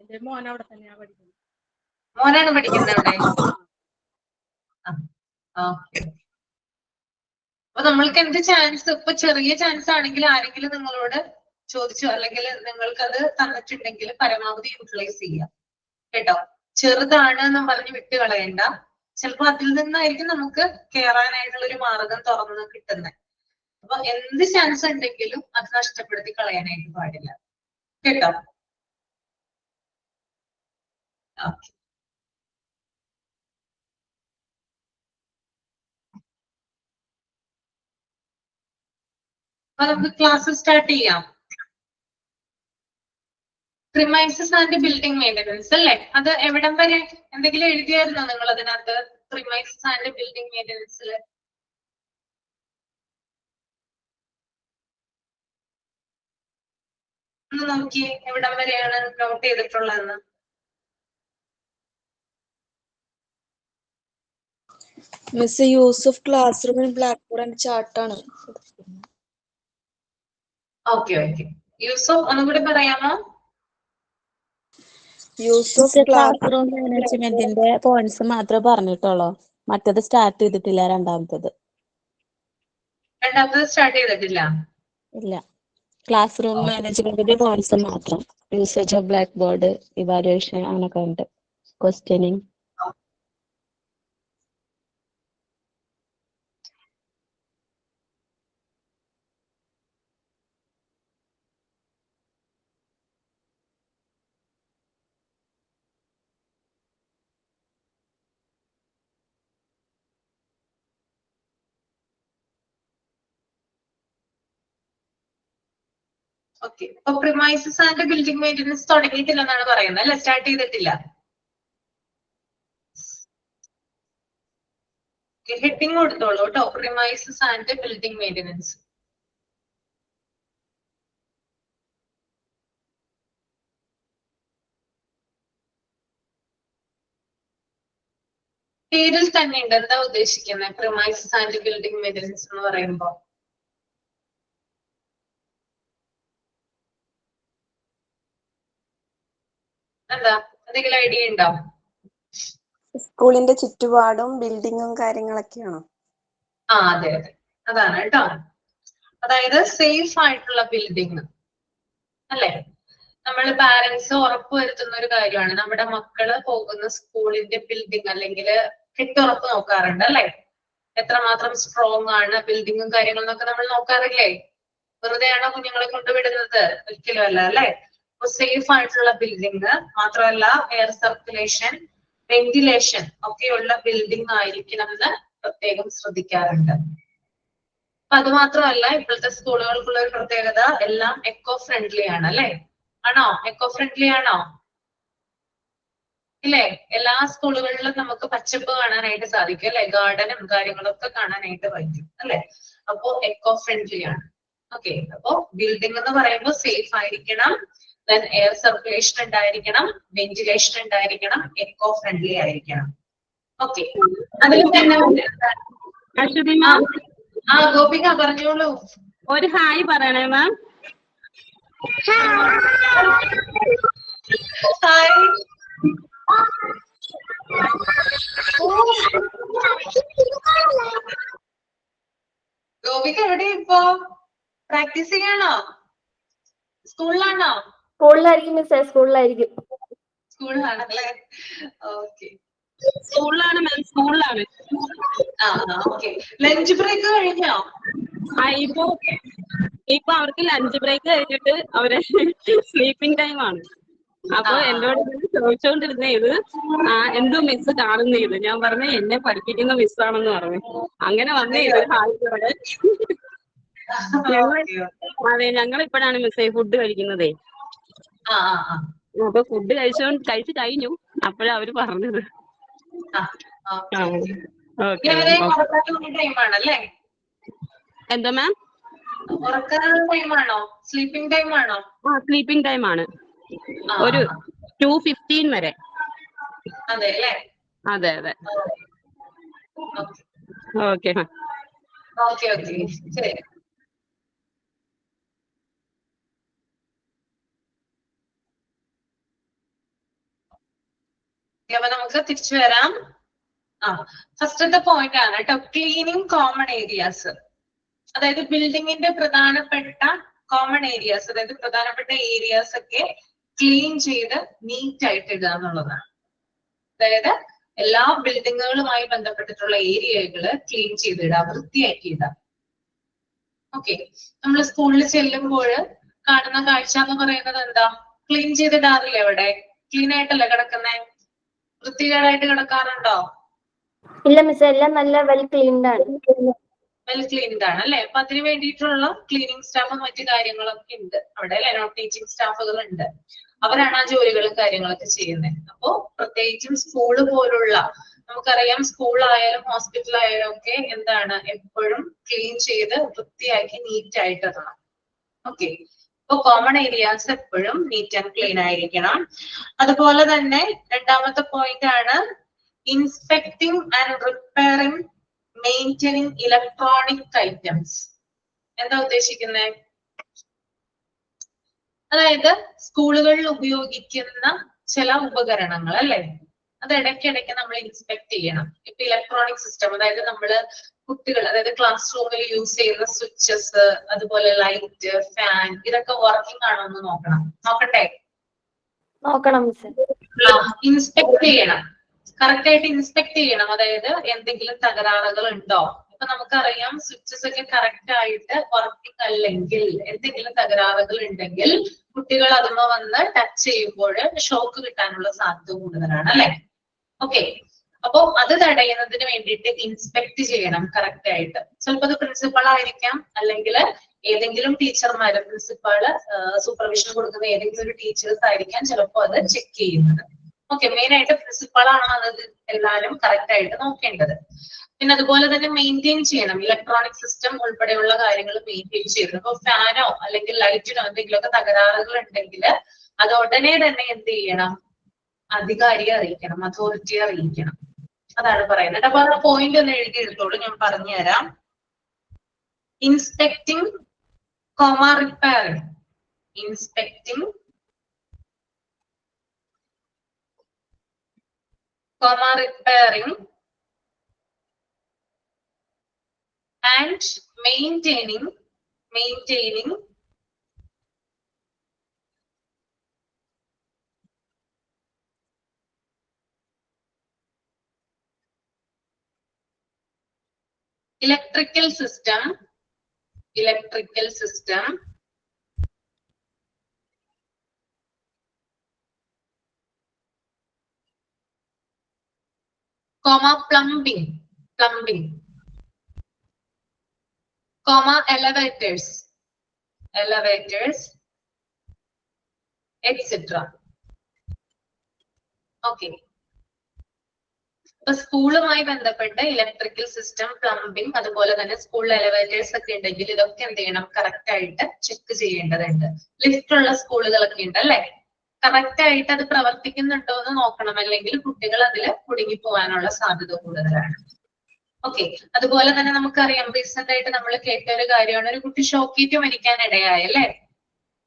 എന്റെ മോൻ അവിടെ തന്നെയാ പഠിക്കുന്നത്. മോനാണ് പഠിക്കുന്നത് അവിടെ? അപ്പൊ നമ്മൾക്ക് എന്ത് ചാൻസ്, ഇപ്പൊ ചെറിയ ചാൻസ് ആണെങ്കിൽ ആരെങ്കിലും നിങ്ങളോട് ചോദിച്ചു അല്ലെങ്കിൽ നിങ്ങൾക്കത് തന്നിട്ടുണ്ടെങ്കിൽ പരമാവധി യൂട്ടിലൈസ് ചെയ്യാം കേട്ടോ. ചെറുതാണ് എന്ന് പറഞ്ഞ് വിട്ട് കളയണ്ട. ചിലപ്പോ അതിൽ നിന്നായിരിക്കും നമുക്ക് കയറാനായിട്ടുള്ള ഒരു മാർഗം തുറന്ന് കിട്ടുന്നത്. അപ്പൊ എന്ത് ചാൻസ് ഉണ്ടെങ്കിലും അത് നഷ്ടപ്പെടുത്തി കളയാനായിട്ട് പാടില്ല കേട്ടോ. ഓക്കെ, അപ്പൊ നമുക്ക് ക്ലാസ് സ്റ്റാർട്ട് ചെയ്യാം. പ്രിമൈസസ് ആൻഡ് ബിൽഡിംഗ് മെയിൻ്റനൻസ് അല്ലേ? അത് എവിടം വരെ എന്തെങ്കിലും എഴുതിയായിരുന്നോ നിങ്ങൾ അതിനകത്ത്? പ്രിമൈസസ് ആൻഡ് ബിൽഡിംഗ് മെയിൻ്റനൻസിൽ ഒന്ന് നോക്കിയേ, എവിടം വരെയാണ് നോട്ട് ചെയ്തിട്ടുള്ളതെന്ന്. Miss, use of classroom in blackboard and ചാർട്ടാണ്. ഓക്കെ ഓക്കെ, യൂസഫ് ഒന്നും കൂടി പറയാമോ? യൂസ് ഓഫ് ക്ലാസ് റൂം മാനേജ്മെന്റിന്റെ പോയിന്റ്സ് മാത്രമേ പറഞ്ഞിട്ടുള്ളൂ. മറ്റത് സ്റ്റാർട്ട് ചെയ്തിട്ടില്ല. രണ്ടാമത്തത് സ്റ്റാർട്ട് ചെയ്തിട്ടില്ല. ഇല്ല, ക്ലാസ് റൂം മാനേജ്മെന്റിന്റെ പോയിന്റ്സ് മാത്രം. Usage of blackboard, evaluation അങ്ങനൊക്കെ ഉണ്ട്. ക്വസ്റ്റ്യനിങ്. ഓക്കെ, അപ്പൊ പ്രിമൈസസ് ആൻഡ് ബിൽഡിംഗ് മെയിൻ്റനൻസ് തുടങ്ങിയിട്ടില്ല എന്നാണ് പറയുന്നത് അല്ലെ? സ്റ്റാർട്ട് ചെയ്തിട്ടില്ല. ഹെഡിങ് കൊടുത്തോളൂ കേട്ടോ, പ്രിമൈസസ് ആൻഡ് ബിൽഡിംഗ് മെയിൻ്റനൻസ്. പേരിൽ തന്നെ ഉണ്ട് എന്താ ഉദ്ദേശിക്കുന്നത് പ്രിമൈസസ് ആൻഡ് ബിൽഡിംഗ് മെയിൻ്റനൻസ് എന്ന് പറയുമ്പോ? എന്താ, എന്തെങ്കിലും ഐഡിയ ഉണ്ടോ? സ്കൂളിന്റെ ചുറ്റുപാടും ബിൽഡിങ്ങും കാര്യങ്ങളൊക്കെയാണോ? ആ അതെ അതെ, അതാണ് കേട്ടോ. അതായത് സേഫ് ആയിട്ടുള്ള ബിൽഡിങ് അല്ലെ? നമ്മൾ പാരന്റ്സ് ഉറപ്പുവരുത്തുന്ന ഒരു കാര്യമാണ്. നമ്മുടെ മക്കള് പോകുന്ന സ്കൂളിന്റെ ബിൽഡിംഗ് അല്ലെങ്കിൽ കെട്ടുറപ്പ് നോക്കാറുണ്ട് അല്ലെ? എത്രമാത്രം സ്ട്രോങ് ആണ് ബിൽഡിങ്ങും കാര്യങ്ങളും ഒക്കെ നമ്മൾ നോക്കാറില്ലേ? വെറുതെയാണോ കുഞ്ഞുങ്ങളെ കൊണ്ടുവിടുന്നത്? ഒരിക്കലും അല്ല അല്ലെ? അപ്പൊ സേഫ് ആയിട്ടുള്ള ബിൽഡിങ് മാത്രമല്ല, എയർ സർക്കുലേഷൻ, വെന്റിലേഷൻ ഒക്കെയുള്ള ബിൽഡിംഗ് ആയിരിക്കണം എന്ന് പ്രത്യേകം ശ്രദ്ധിക്കാറുണ്ട്. അപ്പൊ അത് മാത്രമല്ല, ഇപ്പോഴത്തെ സ്കൂളുകൾക്കുള്ള ഒരു പ്രത്യേകത എല്ലാം എക്കോ ഫ്രണ്ട്ലി ആണ് അല്ലെ? ആണോ? എക്കോ ഫ്രണ്ട്ലി ആണോ? ഇല്ലേ? എല്ലാ സ്കൂളുകളിലും നമുക്ക് പച്ചപ്പ് കാണാനായിട്ട് സാധിക്കും അല്ലെ? ഗാർഡനും കാര്യങ്ങളൊക്കെ കാണാനായിട്ട് പറ്റും അല്ലെ? അപ്പോ എക്കോ ഫ്രണ്ട്ലി ആണ്. ഓക്കെ, അപ്പോ ബിൽഡിംഗ് എന്ന് പറയുമ്പോൾ സേഫ് ആയിരിക്കണം, ദെൻ എയർ സർക്കുലേഷൻ ഉണ്ടായിരിക്കണം, വെന്റിലേഷൻ ഉണ്ടായിരിക്കണം, എക്കോ ഫ്രണ്ട്ലി ആയിരിക്കണം. ഓക്കെ, അതിൽ തന്നെ ആ ഗോപിക പറഞ്ഞോളൂ. ഒരു ഹായ് പറയണേ മാം. ഹായ്. ഗോപിക എവിടെ ഇപ്പോ? പ്രാക്ടീസ് ചെയ്യാണോ? സ്കൂളിലാണോ? സ്കൂളിലായിരിക്കും മിസ്സേ, സ്കൂളിലായിരിക്കും. സ്കൂളിലാണല്ലേ? ഓക്കെ, സ്കൂളിലാണ് മാം, സ്കൂളിലാണ്. ആ ഓക്കെ. ലഞ്ച് ബ്രേക്ക് കഴിഞ്ഞോ? ഇപ്പൊ അവർക്ക് ലഞ്ച് ബ്രേക്ക് കഴിഞ്ഞിട്ട് അവരെ സ്ലീപ്പിംഗ് ടൈം ആണ്. അപ്പൊ എന്നോട് ചോദിച്ചോണ്ടിരുന്ന ഇത് എന്തോ മിസ് കാണുന്ന ഇത്. ഞാൻ പറഞ്ഞു എന്നെ പഠിപ്പിക്കുന്ന മിസ്സാണെന്ന് പറഞ്ഞു. അങ്ങനെ വന്നേ ഇത് ഹായിയോടെ. അതെ, ഞങ്ങൾ ഇപ്പോഴാണ് മിസ്സേ ഫുഡ് കഴിക്കുന്നതേ. അപ്പൊ ഫുഡ് കഴിച്ചു കഴിഞ്ഞു. അപ്പോഴാ അവര് പറഞ്ഞത്. എന്താ മാം? സ്ലീപ്പിംഗ് ടൈം ആണോ? സ്ലീപ്പിംഗ് ടൈം ആണ്. ഒരു 2:15 വരെ. അതെ അല്ലേ? അതെ അതെ. Okay ma'am. ഓക്കെ ഓക്കെ ശരി. അപ്പൊ നമുക്ക് തിരിച്ചു വരാം. ഫസ്റ്റത്തെ പോയിന്റ് ആണ് കേട്ടോ, ക്ലീനിങ് കോമൺ ഏരിയാസ്. അതായത് ബിൽഡിങ്ങിന്റെ പ്രധാനപ്പെട്ട കോമൺ ഏരിയാസ്, അതായത് പ്രധാനപ്പെട്ട ഏരിയാസ് ഒക്കെ ക്ലീൻ ചെയ്ത് നീറ്റ് ആയിട്ട് ഇടുക എന്നുള്ളതാണ്. അതായത് എല്ലാ ബിൽഡിങ്ങുകളുമായി ബന്ധപ്പെട്ടിട്ടുള്ള ഏരിയകള് ക്ലീൻ ചെയ്തിടുക, വൃത്തിയാക്കി ഇടുക. ഓക്കെ, നമ്മൾ സ്കൂളിൽ ചെല്ലുമ്പോൾ കാണുന്ന കാഴ്ച എന്ന് പറയുന്നത് എന്താ? ക്ലീൻ ചെയ്തിടാറില്ലേ? അവിടെ ക്ലീൻ ആയിട്ടല്ലേ കിടക്കുന്നേ? വൃത്തികേടായിട്ട് കിടക്കാറുണ്ടോ? ഇല്ല മിസ്, എല്ലാം നല്ല വെൽ ക്ലീൻഡ് ആണ്. വെൽ ക്ലീൻഡ് ആണ് അല്ലെ? അപ്പൊ അതിന് വേണ്ടിയിട്ടുള്ള ക്ലീനിങ് സ്റ്റാഫും മറ്റു കാര്യങ്ങളൊക്കെ ഉണ്ട് അവിടെ അല്ലെ? നോൺ ടീച്ചിങ് സ്റ്റാഫുകൾ ഉണ്ട്, അവരാണ് ആ ജോലികളും കാര്യങ്ങളൊക്കെ ചെയ്യുന്നത്. അപ്പോ പ്രത്യേകിച്ചും സ്കൂള് പോലുള്ള, നമുക്കറിയാം സ്കൂളായാലും ഹോസ്പിറ്റലായാലും ഒക്കെ എന്താണ്, എപ്പോഴും ക്ലീൻ ചെയ്ത് വൃത്തിയാക്കി നീറ്റ് ആയിട്ട് ഇടണം. ഓക്കെ, അപ്പൊ കോമൺ ഏരിയാസ് എപ്പോഴും നീറ്റ് ആൻഡ് ക്ലീൻ ആയിരിക്കണം. അതുപോലെ തന്നെ രണ്ടാമത്തെ പോയിന്റ് ആണ് inspecting and repairing maintaining electronic items. എന്താ ഉദ്ദേശിക്കുന്നത്? അതായത് സ്കൂളുകളിൽ ഉപയോഗിക്കുന്ന ചില ഉപകരണങ്ങൾ അല്ലെ, അത് ഇടയ്ക്കിടയ്ക്ക് നമ്മൾ ഇൻസ്പെക്ട് ചെയ്യണം. ഇപ്പൊ ഇലക്ട്രോണിക് സിസ്റ്റം, അതായത് നമ്മള് കുട്ടികൾ, അതായത് ക്ലാസ് റൂമിൽ യൂസ് ചെയ്യുന്ന സ്വിച്ചസ്, അതുപോലെ ലൈറ്റ്, ഫാൻ, ഇതൊക്കെ വർക്കിംഗ് ആണോ എന്ന് നോക്കട്ടെ. നോക്കണം മിസ്. ഇൻസ്പെക്ട് ചെയ്യണം, കറക്റ്റ് ആയിട്ട് ഇൻസ്പെക്ട് ചെയ്യണം. അതായത് എന്തെങ്കിലും തകരാറുകൾ ഉണ്ടോ? ഇപ്പൊ നമുക്കറിയാം സ്വിച്ചസ് ഒക്കെ കറക്റ്റ് ആയിട്ട് വർക്കിംഗ് അല്ലെങ്കിൽ, എന്തെങ്കിലും തകരാറുകൾ ഉണ്ടെങ്കിൽ കുട്ടികൾ അതുമ്മ വന്ന് ടച്ച് ചെയ്യുമ്പോൾ ഷോക്ക് കിട്ടാനുള്ള സാധ്യത കൂടുതലാണ് അല്ലെ? ഓക്കെ, അപ്പൊ അത് തടയുന്നതിന് വേണ്ടിയിട്ട് ഇൻസ്പെക്ട് ചെയ്യണം കറക്റ്റ് ആയിട്ട്. ചിലപ്പോൾ അത് പ്രിൻസിപ്പൾ ആയിരിക്കാം, അല്ലെങ്കിൽ ഏതെങ്കിലും ടീച്ചർമാര്, പ്രിൻസിപ്പാള് സൂപ്പർവിഷൻ കൊടുക്കുന്ന ഏതെങ്കിലും ഒരു ടീച്ചേഴ്സ് ആയിരിക്കാം ചിലപ്പോൾ അത് ചെക്ക് ചെയ്യുന്നത്. ഓക്കെ, മെയിൻ ആയിട്ട് പ്രിൻസിപ്പളാണ് അത് എല്ലാവരും കറക്റ്റ് ആയിട്ട് നോക്കേണ്ടത്. പിന്നെ അതുപോലെ തന്നെ മെയിൻറ്റെയിൻ ചെയ്യണം, ഇലക്ട്രോണിക് സിസ്റ്റം ഉൾപ്പെടെയുള്ള കാര്യങ്ങൾ മെയിൻറ്റെയിൻ ചെയ്യണം. ഇപ്പൊ ഫാനോ അല്ലെങ്കിൽ ലൈറ്റിനോ എന്തെങ്കിലുമൊക്കെ തകരാറുകൾ ഉണ്ടെങ്കിൽ അത് ഉടനെ തന്നെ എന്ത് ചെയ്യണം? അധികാരിയെ അറിയിക്കണം, അതോറിറ്റിയെ അറിയിക്കണം. അതാണ് പറയുന്നത്. അപ്പൊ ആ പോയിന്റ് ഒന്ന് എഴുതി എടുത്തോളൂ, ഞാൻ പറഞ്ഞുതരാം. Inspecting repairing, inspecting repairing and maintaining electrical system plumbing, elevators, etc. Okay. ഇപ്പൊ സ്കൂളുമായി ബന്ധപ്പെട്ട ഇലക്ട്രിക്കൽ സിസ്റ്റം, പ്ലംബിംഗ്, അതുപോലെ തന്നെ സ്കൂളിൽ എലവേറ്റേഴ്സ് ഒക്കെ ഉണ്ടെങ്കിൽ ഇതൊക്കെ എന്ത് ചെയ്യണം? കറക്റ്റ് ആയിട്ട് ചെക്ക് ചെയ്യേണ്ടതുണ്ട്. ലിഫ്റ്റ് ഉള്ള സ്കൂളുകളൊക്കെ ഉണ്ട് അല്ലെ? കറക്റ്റ് ആയിട്ട് അത് പ്രവർത്തിക്കുന്നുണ്ടോ എന്ന് നോക്കണം, അല്ലെങ്കിൽ കുട്ടികൾ അതിൽ കുടുങ്ങി പോകാനുള്ള സാധ്യത കൂടുതലാണ്. ഓക്കെ, അതുപോലെ തന്നെ നമുക്കറിയാം റീസെന്റ് ആയിട്ട് നമ്മൾ കേട്ട ഒരു കാര്യമാണ്, ഒരു കുട്ടി ഷോക്കേറ്റ് മരിക്കാൻ ഇടയായ അല്ലെ?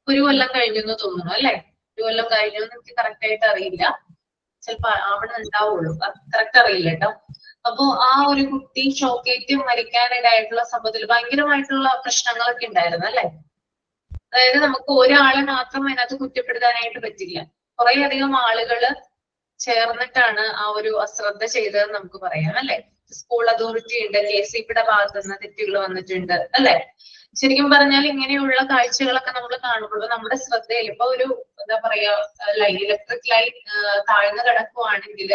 1 കൊല്ലം കഴിഞ്ഞു എന്ന് തോന്നുന്നു അല്ലെ? 1 കൊല്ലം കഴിഞ്ഞു എന്ന് എനിക്ക് കറക്റ്റ് ആയിട്ട് അറിയില്ല, ചിലപ്പോ അവിടെ ഉണ്ടാവുള്ളൂ, കറക്റ്റ് അറിയില്ല കേട്ടോ. അപ്പൊ ആ ഒരു കുട്ടി ഷോക്കേറ്റ് മരിക്കാനിടയായിട്ടുള്ള സംഭവത്തിൽ ഭയങ്കരമായിട്ടുള്ള പ്രശ്നങ്ങളൊക്കെ ഉണ്ടായിരുന്നു അല്ലെ? അതായത് നമുക്ക് ഒരാളെ മാത്രം അതിനകത്ത് കുറ്റപ്പെടുത്താനായിട്ട് പറ്റില്ല, കുറെ അധികം ആളുകള് ചേർന്നിട്ടാണ് ആ ഒരു അശ്രദ്ധ ചെയ്തതെന്ന് നമുക്ക് പറയാം അല്ലെ? സ്കൂൾ അതോറിറ്റി ഉണ്ട്, KCBയുടെ ഭാഗത്ത് നിന്ന് തെറ്റുകൾ വന്നിട്ടുണ്ട് അല്ലെ? ശരിക്കും പറഞ്ഞാൽ ഇങ്ങനെയുള്ള കാഴ്ചകളൊക്കെ നമ്മൾ കാണുമ്പോൾ നമ്മുടെ ശ്രദ്ധയിൽ, ഇപ്പൊ ഒരു എന്താ പറയാ ഇലക്ട്രിക് ലൈൻ താഴ്ന്നു കിടക്കുവാണെങ്കിൽ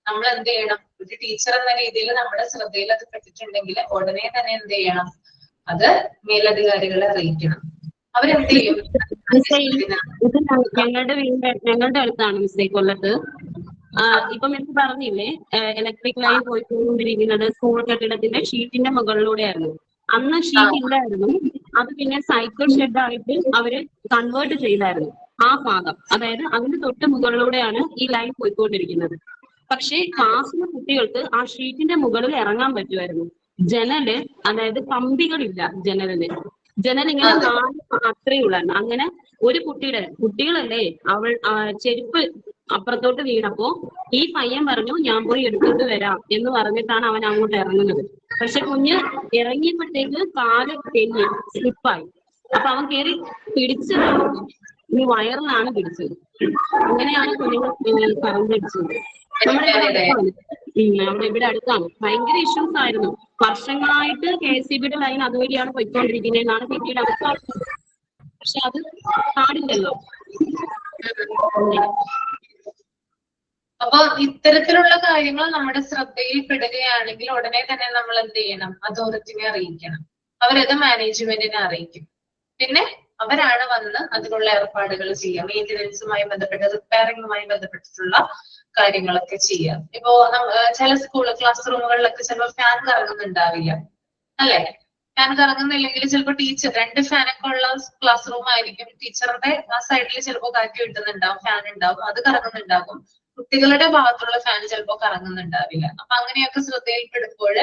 നമ്മൾ എന്ത് ചെയ്യണം? ഒരു ടീച്ചർ എന്ന രീതിയിൽ നമ്മുടെ ശ്രദ്ധയിൽ അത് പെട്ടിട്ടുണ്ടെങ്കിൽ ഉടനെ തന്നെ എന്ത് ചെയ്യണം? അത് മേലധികാരികളെ അറിയിക്കണം. അവരെന്ത് ചെയ്യും? ഇത് ഞങ്ങളുടെ അടുത്താണ് മിസ്റ്റേക്ക് കൊല്ലത്ത്. ഇപ്പൊ മിസ് പറഞ്ഞില്ലേ ഇലക്ട്രിക് ലൈൻ പോയിക്കൊണ്ടിരിക്കുന്നത് സ്കൂൾ കെട്ടിടത്തിന്റെ ഷീറ്റിന്റെ മുകളിലൂടെയായിരുന്നു. അന്ന് ഷീറ്റ് ഇല്ലായിരുന്നു, അത് പിന്നെ സൈക്കിൾ ഷെഡ് ആയിട്ട് അവര് കൺവേർട്ട് ചെയ്തായിരുന്നു ആ ഭാഗം. അതായത് അതിന്റെ തൊട്ട് മുകളിലൂടെയാണ് ഈ ലൈൻ പോയിക്കൊണ്ടിരിക്കുന്നത്. പക്ഷേ ക്ലാസ്സിലെ കുട്ടികൾക്ക് ആ ഷീറ്റിന്റെ മുകളിൽ ഇറങ്ങാൻ പറ്റുമായിരുന്നു. ജനല്, അതായത് കമ്പികളില്ല ജനലിന്. ജനൽ ഇങ്ങനെ 4 അത്രയും ഉള്ളായിരുന്നു. അങ്ങനെ ഒരു കുട്ടികളല്ലേ, ചെരുപ്പ് അപ്പുറത്തോട്ട് വീണപ്പോ ഈ പയ്യൻ പറഞ്ഞു ഞാൻ പോയി എടുത്തിട്ട് വരാം എന്ന് പറഞ്ഞിട്ടാണ് അവൻ അങ്ങോട്ട് ഇറങ്ങുന്നത്. പക്ഷെ കുഞ്ഞ് ഇറങ്ങിയപ്പോഴത്തേക്ക് കാല് തെന്നി സ്ലിപ്പായി. അപ്പൊ അവൻ കയറി പിടിച്ചത് ഈ വയറിലാണ് പിടിച്ചത്. അങ്ങനെയാണ് കുഞ്ഞുങ്ങൾ പറഞ്ഞടിച്ചത്. നമ്മുടെ ഇവിടെ അടുത്താണ്. ഭയങ്കര ഇഷ്യൂസ് ആയിരുന്നു. വർഷങ്ങളായിട്ട് KSEBയുടെ ലൈൻ അതുവഴിയാണ് പോയിക്കൊണ്ടിരിക്കുന്നതെന്നാണ് പിന്നീട് അവർ പറഞ്ഞത്. പക്ഷെ അത് പാടില്ലല്ലോ. അപ്പൊ ഇത്തരത്തിലുള്ള കാര്യങ്ങൾ നമ്മുടെ ശ്രദ്ധയിൽ പെടുകയാണെങ്കിൽ ഉടനെ തന്നെ നമ്മൾ എന്ത് ചെയ്യണം? അതോറിറ്റിനെ അറിയിക്കണം. അവരത് മാനേജ്മെന്റിനെ അറിയിക്കും. പിന്നെ അവരാണ് വന്ന് അതിനുള്ള ഏർപ്പാടുകൾ ചെയ്യുക. മെയിൻ്റനൻസുമായി ബന്ധപ്പെട്ട്, റിപ്പയറിംഗുമായി ബന്ധപ്പെട്ടിട്ടുള്ള കാര്യങ്ങളൊക്കെ ചെയ്യാം. ഇപ്പോ ചില ക്ലാസ് റൂമുകളിലൊക്കെ ചിലപ്പോൾ ഫാൻ കറങ്ങുന്നുണ്ടാവില്ല, അല്ലെ? ഫാൻ കറങ്ങുന്നില്ലെങ്കിൽ ചിലപ്പോൾ ടീച്ചർ 2 ഫാനൊക്കെ ഉള്ള ക്ലാസ് റൂം ആയിരിക്കും. ടീച്ചറുടെ ആ സൈഡിൽ ചിലപ്പോൾ കാറ്റ് കിട്ടുന്നുണ്ടാവും, ഫാൻ ഉണ്ടാവും, അത് കറങ്ങുന്നുണ്ടാകും. കുട്ടികളുടെ ഭാഗത്തുള്ള ഫാൻ ചിലപ്പോൾ കറങ്ങുന്നുണ്ടാവില്ല. അപ്പൊ അങ്ങനെയൊക്കെ ശ്രദ്ധയിൽപ്പെടുമ്പോൾ,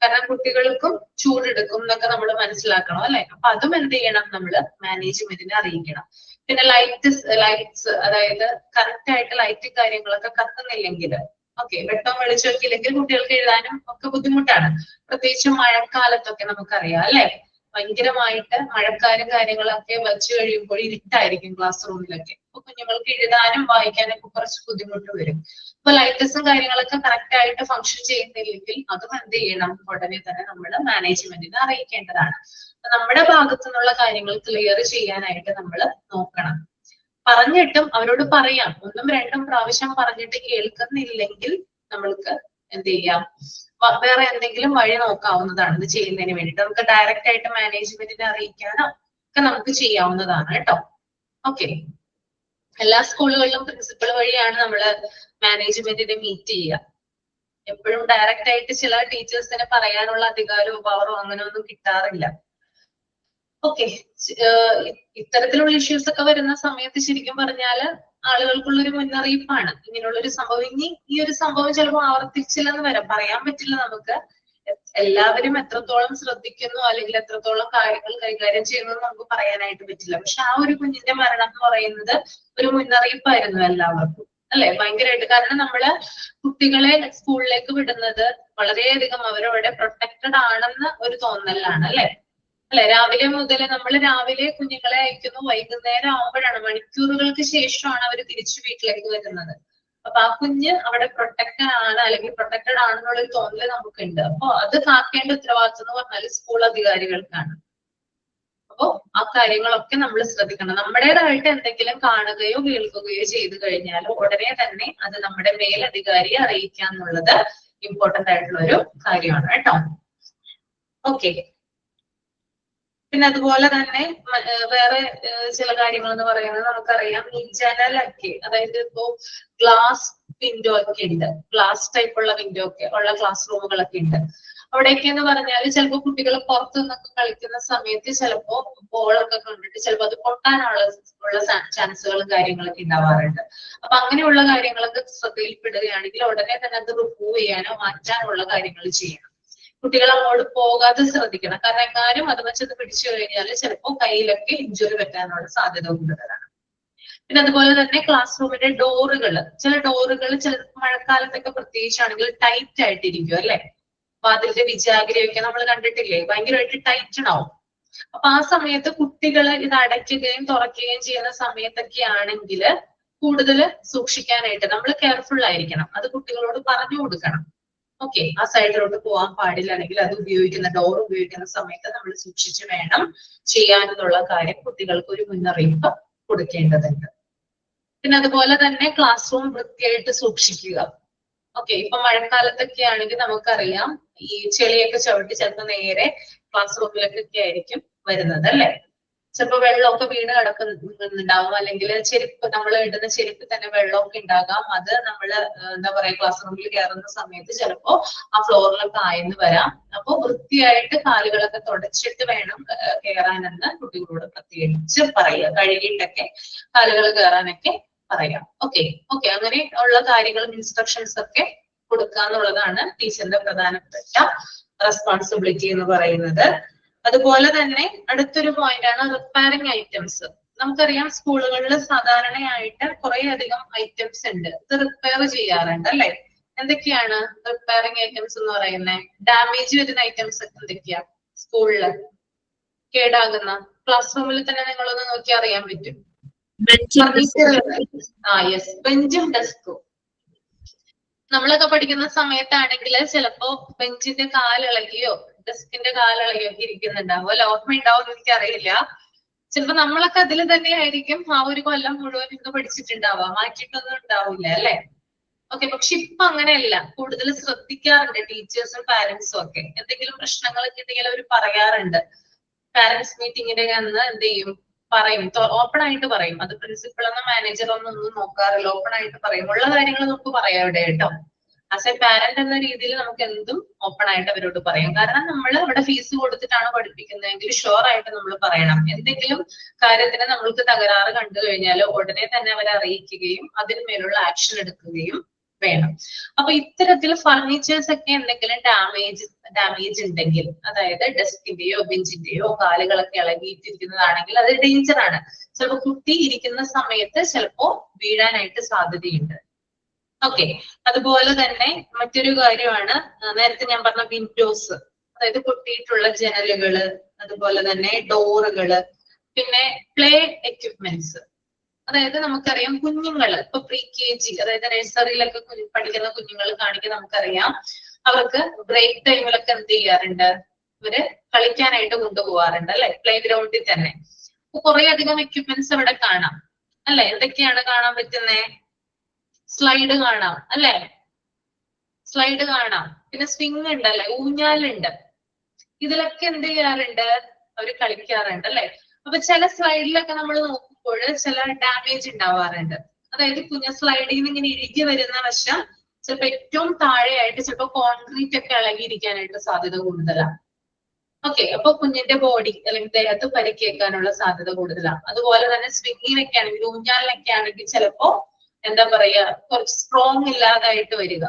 കാരണം കുട്ടികൾക്കും ചൂടെടുക്കും എന്നൊക്കെ നമ്മൾ മനസ്സിലാക്കണം, അല്ലെ? അപ്പൊ അതും എന്ത് ചെയ്യണം? നമ്മള് മാനേജ്മെന്റിനെ അറിയിക്കണം. പിന്നെ ലൈറ്റ്സ്, അതായത് കറക്റ്റ് ആയിട്ട് ലൈറ്റ് കാര്യങ്ങളൊക്കെ കത്തുന്നില്ലെങ്കിൽ, വെട്ടം വെളിച്ചമൊക്കെ ഇല്ലെങ്കിൽ കുട്ടികൾക്ക് എഴുതാനും ഒക്കെ ബുദ്ധിമുട്ടാണ്. പ്രത്യേകിച്ച് മഴക്കാലത്തൊക്കെ നമുക്കറിയാം, അല്ലെ? ഭയങ്കരമായിട്ട് മഴക്കാരും കാര്യങ്ങളൊക്കെ വച്ചു കഴിയുമ്പോൾ ഇരുട്ടായിരിക്കും ക്ലാസ് റൂമിലൊക്കെ. അപ്പൊ കുഞ്ഞുങ്ങൾക്ക് എഴുതാനും വായിക്കാനൊക്കെ കുറച്ച് ബുദ്ധിമുട്ട് വരും. അപ്പൊ ലൈറ്റസും കാര്യങ്ങളൊക്കെ കറക്റ്റ് ആയിട്ട് ഫങ്ഷൻ ചെയ്യുന്നില്ലെങ്കിൽ അതും എന്ത് ചെയ്യണം? ഉടനെ തന്നെ നമ്മൾ മാനേജ്മെന്റിനെ അറിയിക്കേണ്ടതാണ്. നമ്മുടെ ഭാഗത്തു നിന്നുള്ള കാര്യങ്ങൾ ക്ലിയർ ചെയ്യാനായിട്ട് നമ്മൾ നോക്കണം. പറഞ്ഞിട്ടും അവരോട് പറയാം. 1ഉം 2ഉം പ്രാവശ്യം പറഞ്ഞിട്ട് കേൾക്കുന്നില്ലെങ്കിൽ നമ്മൾക്ക് എന്ത് ചെയ്യാം? വേറെ എന്തെങ്കിലും വഴി നോക്കാവുന്നതാണ് ഇത് ചെയ്യുന്നതിന് വേണ്ടിയിട്ട്. നമുക്ക് ഡയറക്റ്റ് ആയിട്ട് മാനേജ്മെന്റിനെ അറിയിക്കാനോ ഒക്കെ നമുക്ക് ചെയ്യാവുന്നതാണ് കേട്ടോ. എല്ലാ സ്കൂളുകളിലും പ്രിൻസിപ്പൽ വഴിയാണ് നമ്മള് മാനേജ്മെന്റിനെ മീറ്റ് ചെയ്യുക. എപ്പോഴും ഡയറക്റ്റ് ആയിട്ട് ചില ടീച്ചേഴ്സിനെ പറയാനുള്ള അധികാരമോ പവറോ അങ്ങനെ ഒന്നും കിട്ടാറില്ല. ഇത്തരത്തിലുള്ള ഇഷ്യൂസ് ഒക്കെ വരുന്ന സമയത്ത് ശരിക്കും പറഞ്ഞാല് ആളുകൾക്കുള്ളൊരു മുന്നറിയിപ്പാണ്. ഇങ്ങനെയുള്ളൊരു സംഭവം, ഈ ഒരു സംഭവം ചിലപ്പോൾ ആവർത്തിച്ചില്ലെന്ന് വരാം, പറയാൻ പറ്റില്ല നമുക്ക്. എല്ലാവരും എത്രത്തോളം ശ്രദ്ധിക്കുന്നു അല്ലെങ്കിൽ എത്രത്തോളം കാര്യങ്ങൾ കൈകാര്യം ചെയ്യുന്നു എന്ന് നമുക്ക് പറയാനായിട്ട് പറ്റില്ല. പക്ഷെ ആ ഒരു കുഞ്ഞിന്റെ മരണം എന്ന് പറയുന്നത് ഒരു മുന്നറിയിപ്പായിരുന്നു എല്ലാവർക്കും, അല്ലെ? ഭയങ്കരമായിട്ട്. കാരണം നമ്മള് കുട്ടികളെ സ്കൂളിലേക്ക് വിടുന്നത് വളരെയധികം അവരവിടെ പ്രൊട്ടക്റ്റഡ് ആണെന്ന് ഒരു തോന്നലാണ്, അല്ലെ? രാവിലെ മുതൽ നമ്മൾ രാവിലെ കുഞ്ഞുങ്ങളെ അയക്കുന്നു, വൈകുന്നേരം ആവുമ്പോഴാണ്, മണിക്കൂറുകൾക്ക് ശേഷമാണ് അവർ തിരിച്ചു വീട്ടിലേക്ക് വരുന്നത്. അപ്പൊ ആ കുഞ്ഞ് അവിടെ പ്രൊട്ടക്റ്റഡ് ആണ് അല്ലെങ്കിൽ പ്രൊട്ടക്റ്റഡ് ആണെന്നുള്ള ഒരു തോന്നല് നമുക്കുണ്ട്. അപ്പൊ അത് കാക്കേണ്ട ഉത്തരവാദിത്വം എന്ന് പറഞ്ഞാൽ സ്കൂൾ അധികാരികൾക്കാണ്. അപ്പോ ആ കാര്യങ്ങളൊക്കെ നമ്മൾ ശ്രദ്ധിക്കണം. നമ്മുടേതായിട്ട് എന്തെങ്കിലും കാണുകയോ കേൾക്കുകയോ ചെയ്തു കഴിഞ്ഞാൽ ഉടനെ തന്നെ അത് നമ്മുടെ മേലധികാരിയെ അറിയിക്കുക എന്നുള്ളത് ഇമ്പോർട്ടന്റ് ആയിട്ടുള്ള ഒരു കാര്യമാണ് കേട്ടോ. പിന്നെ അതുപോലെ തന്നെ വേറെ ചില കാര്യങ്ങൾ എന്ന് പറയുന്നത് നമുക്കറിയാം. ഈ ജനലൊക്കെ, അതായത് ഇപ്പോ ഗ്ലാസ് വിൻഡോ ഒക്കെ ഉണ്ട്, ഗ്ലാസ് ടൈപ്പ് ഉള്ള വിൻഡോ ഒക്കെ ഉള്ള ക്ലാസ് റൂമുകളൊക്കെ ഉണ്ട്. അവിടെയൊക്കെ എന്ന് പറഞ്ഞാൽ ചിലപ്പോൾ കുട്ടികൾ പുറത്തു നിന്നൊക്കെ കളിക്കുന്ന സമയത്ത് ചിലപ്പോ ബോളൊക്കെ കണ്ടിട്ട് ചിലപ്പോൾ അത് പൊട്ടാനുള്ള ചാൻസുകളും കാര്യങ്ങളൊക്കെ ഉണ്ടാവാറുണ്ട്. അപ്പൊ അങ്ങനെയുള്ള കാര്യങ്ങളൊക്കെ ശ്രദ്ധയിൽപ്പെടുകയാണെങ്കിൽ ഉടനെ തന്നെ അത് റിമൂവ് ചെയ്യാനോ മാറ്റാനുള്ള കാര്യങ്ങൾ ചെയ്യണം. കുട്ടികൾ അങ്ങോട്ട് പോകാതെ ശ്രദ്ധിക്കണം. കാരണം എങ്ങാനും അത് വെച്ചത് പിടിച്ചു കഴിഞ്ഞാൽ ചിലപ്പോൾ കയ്യിലൊക്കെ ഇഞ്ചുറി പറ്റാനുള്ള സാധ്യത കൂടുതലാണ്. പിന്നെ അതുപോലെ തന്നെ ക്ലാസ് റൂമിന്റെ ചില ഡോറുകൾ മഴക്കാലത്തൊക്കെ പ്രത്യേകിച്ചാണെങ്കിൽ ടൈറ്റ് ആയിട്ടിരിക്കും, അല്ലെ? വാതിലിന്റെ വിജാഗിരിയൊക്കെ നമ്മൾ കണ്ടിട്ടില്ലേ? ഭയങ്കരമായിട്ട് ടൈറ്റ് ആവും. അപ്പൊ ആ സമയത്ത് കുട്ടികൾ ഇത് അടയ്ക്കുകയും തുറക്കുകയും ചെയ്യുന്ന സമയത്തൊക്കെ ആണെങ്കിൽ കൂടുതൽ സൂക്ഷിക്കാനായിട്ട് നമ്മൾ കെയർഫുൾ ആയിരിക്കണം. അത് കുട്ടികളോട് പറഞ്ഞു കൊടുക്കണം. ആ സൈഡിലോട്ട് പോകാൻ പാടില്ല, അല്ലെങ്കിൽ അത് ഡോർ ഉപയോഗിക്കുന്ന സമയത്ത് നമ്മൾ സൂക്ഷിച്ച് വേണം ചെയ്യാനെന്നുള്ള കാര്യം കുട്ടികൾക്ക് ഒരു മുന്നറിയിപ്പ് കൊടുക്കേണ്ടതുണ്ട്. പിന്നെ അതുപോലെ തന്നെ ക്ലാസ് റൂം വൃത്തിയായിട്ട് സൂക്ഷിക്കുക. ഇപ്പൊ മഴക്കാലത്തൊക്കെ ആണെങ്കിൽ നമുക്കറിയാം ഈ ചെളിയൊക്കെ ചവിട്ടി ചിലപ്പോൾ നേരെ ക്ലാസ് റൂമിലേക്കൊക്കെ ആയിരിക്കും വരുന്നത്, അല്ലെ? ചിലപ്പോൾ വെള്ളമൊക്കെ വീണ് കിടക്കുന്നുണ്ടാവും, അല്ലെങ്കിൽ നമ്മൾ ഇടുന്ന ചെരുപ്പ് തന്നെ വെള്ളമൊക്കെ ഉണ്ടാകാം. അത് നമ്മൾ എന്താ പറയാ ക്ലാസ് റൂമിൽ കയറുന്ന സമയത്ത് ചിലപ്പോ ആ ഫ്ലോറിലൊക്കെ ആയെന്ന് വരാം. അപ്പൊ വൃത്തിയായിട്ട് കാലുകളൊക്കെ തുടച്ചിട്ട് വേണം കയറാനെന്ന് കുട്ടികളോട് പ്രത്യേകിച്ച് പറയുക. കഴുകിയിട്ടൊക്കെ കാലുകൾ കയറാനൊക്കെ പറയാം. ഓക്കെ അങ്ങനെ ഉള്ള കാര്യങ്ങളും ഇൻസ്ട്രക്ഷൻസ് ഒക്കെ കൊടുക്കുക എന്നുള്ളതാണ് ടീച്ചറിന്റെ പ്രധാനപ്പെട്ട റെസ്പോൺസിബിലിറ്റി എന്ന് പറയുന്നത്. അതുപോലെ തന്നെ അടുത്തൊരു പോയിന്റ് ആണ് റിപ്പയറിംഗ് ഐറ്റംസ്. നമുക്കറിയാം സ്കൂളുകളിൽ സാധാരണയായിട്ട് കുറെ അധികം ഐറ്റംസ് ഉണ്ട്, ഇത് റിപ്പയർ ചെയ്യാറുണ്ട് അല്ലെ. എന്തൊക്കെയാണ് റിപ്പയറിംഗ് ഐറ്റംസ് എന്ന് പറയുന്നത്? ഡാമേജ് വരുന്ന ഐറ്റംസ് ഒക്കെ എന്തൊക്കെയാ സ്കൂളില് കേടാകുന്ന? ക്ലാസ് റൂമിൽ തന്നെ നിങ്ങളൊന്ന് നോക്കി അറിയാൻ പറ്റും. യെസ്, ബെഞ്ചും ഡെസ്കും. നമ്മളൊക്കെ പഠിക്കുന്ന സമയത്താണെങ്കിൽ ചിലപ്പോ ബെഞ്ചിന്റെ കാലിളകിയോ ഡെസ്കിന്റെ കാലിളകിയോ ഒക്കെ ഇരിക്കുന്നുണ്ടാവും അല്ലെ. ഓർമ്മയുണ്ടാവും എന്ന് എനിക്കറിയില്ല. ചിലപ്പോ നമ്മളൊക്കെ അതിൽ തന്നെ ആയിരിക്കും ആ ഒരു കൊല്ലം മുഴുവൻ ഇന്ന് പഠിച്ചിട്ടുണ്ടാവുക, മാറ്റിയിട്ടൊന്നും ഉണ്ടാവില്ല അല്ലെ. ഓക്കെ, പക്ഷെ ഇപ്പൊ അങ്ങനെയല്ല, കൂടുതൽ ശ്രദ്ധിക്കാറുണ്ട് ടീച്ചേഴ്സും പാരന്റ്സും ഒക്കെ. എന്തെങ്കിലും പ്രശ്നങ്ങളൊക്കെ ഉണ്ടെങ്കിൽ അവർ പറയാറുണ്ട്. പാരന്റ്സ് മീറ്റിങ്ങിന്റെ അന്ന് എന്ത് ചെയ്യും, പറയും, ഓപ്പൺ ആയിട്ട് പറയും. അത് പ്രിൻസിപ്പൾ എന്ന മാനേജർ ഒന്നും നോക്കാറില്ല, ഓപ്പൺ ആയിട്ട് പറയും. ഉള്ള കാര്യങ്ങൾ നമുക്ക് പറയാം ഇവിടെ കേട്ടോ. ആസ് എ പാരന്റ് എന്ന രീതിയിൽ നമുക്ക് എന്തും ഓപ്പൺ ആയിട്ട് അവരോട് പറയാം. കാരണം നമ്മൾ ഇവിടെ ഫീസ് കൊടുത്തിട്ടാണ് പഠിപ്പിക്കുന്നതെങ്കിൽ ഷുവർ ആയിട്ട് നമ്മൾ പറയണം. എന്തെങ്കിലും കാര്യത്തിന് നമ്മൾക്ക് തകരാറ് കണ്ടു കഴിഞ്ഞാൽ ഉടനെ തന്നെ അവരെ അറിയിക്കുകയും അതിന്മേലുള്ള ആക്ഷൻ എടുക്കുകയും വേണം. അപ്പൊ ഇത്തരത്തിൽ ഫർണിച്ചേഴ്സ് ഒക്കെ എന്തെങ്കിലും ഡാമേജ് ഉണ്ടെങ്കിൽ, അതായത് ഡെസ്കിന്റെയോ ബെഞ്ചിന്റെയോ കാലുകളൊക്കെ ഇളകിയിട്ടിരിക്കുന്നതാണെങ്കിൽ അത് ഡേഞ്ചർ ആണ്. ചിലപ്പോൾ കുട്ടി ഇരിക്കുന്ന സമയത്ത് ചിലപ്പോ വീഴാനായിട്ട് സാധ്യതയുണ്ട്. ഓക്കെ, അതുപോലെ തന്നെ മറ്റൊരു കാര്യമാണ് നേരത്തെ ഞാൻ പറഞ്ഞ വിൻഡോസ്, അതായത് പൊട്ടിയിട്ടുള്ള ജനലുകള്, അതുപോലെ തന്നെ ഡോറുകള്, പിന്നെ പ്ലേ എക്യുപ്മെന്റ്സ്. അതായത് നമുക്കറിയാം കുഞ്ഞുങ്ങള് ഇപ്പൊ pre-KG അതായത് നഴ്സറിയിലൊക്കെ പഠിക്കുന്ന കുഞ്ഞുങ്ങൾ കാണിക്കാൻ നമുക്കറിയാം, അവർക്ക് ബ്രേക്ക് ടൈമിലൊക്കെ എന്ത് ചെയ്യാറുണ്ട്, ഇവര് കളിക്കാനായിട്ട് കൊണ്ടുപോകാറുണ്ട് അല്ലെ, പ്ലേ ഗ്രൗണ്ടിൽ തന്നെ. അപ്പൊ കുറെ അധികം എക്യുപ്മെന്റ്സ് അവിടെ കാണാം അല്ലെ. എന്തൊക്കെയാണ് കാണാൻ പറ്റുന്നേ? സ്ലൈഡ് കാണാം അല്ലെ, സ്ലൈഡ് കാണാം. പിന്നെ സ്വിങ് ഉണ്ടല്ലേ, ഊഞ്ഞാലുണ്ട്. ഇതിലൊക്കെ എന്ത് ചെയ്യാറുണ്ട്, അവര് കളിക്കാറുണ്ട് അല്ലെ. അപ്പൊ ചില സ്ലൈഡിലൊക്കെ നമ്മൾ നോക്കുമ്പോൾ ചില ഡാമേജ് ഉണ്ടാവാറുണ്ട്. അതായത് കുഞ്ഞ സ്ലൈഡിൽ നിന്ന് ഇങ്ങനെ ഇഴുകി വരുന്ന വശം ചിലപ്പോ ഏറ്റവും താഴെയായിട്ട് ചിലപ്പോ കോൺക്രീറ്റ് ഒക്കെ ഇളകിയിരിക്കാനായിട്ട് സാധ്യത കൂടുതലാണ്. ഓക്കെ, അപ്പൊ കുഞ്ഞിന്റെ ബോഡി അല്ലെങ്കിൽ ദേഹത്ത് പരിക്കേൽക്കാനുള്ള സാധ്യത കൂടുതലാണ്. അതുപോലെ തന്നെ സ്വിങ്ങിനൊക്കെ ആണെങ്കിൽ, ഊഞ്ഞാലിനൊക്കെ ആണെങ്കിൽ ചിലപ്പോ എന്താ പറയാ, കുറച്ച് സ്ട്രോങ് ഇല്ലാതായിട്ട് വരിക,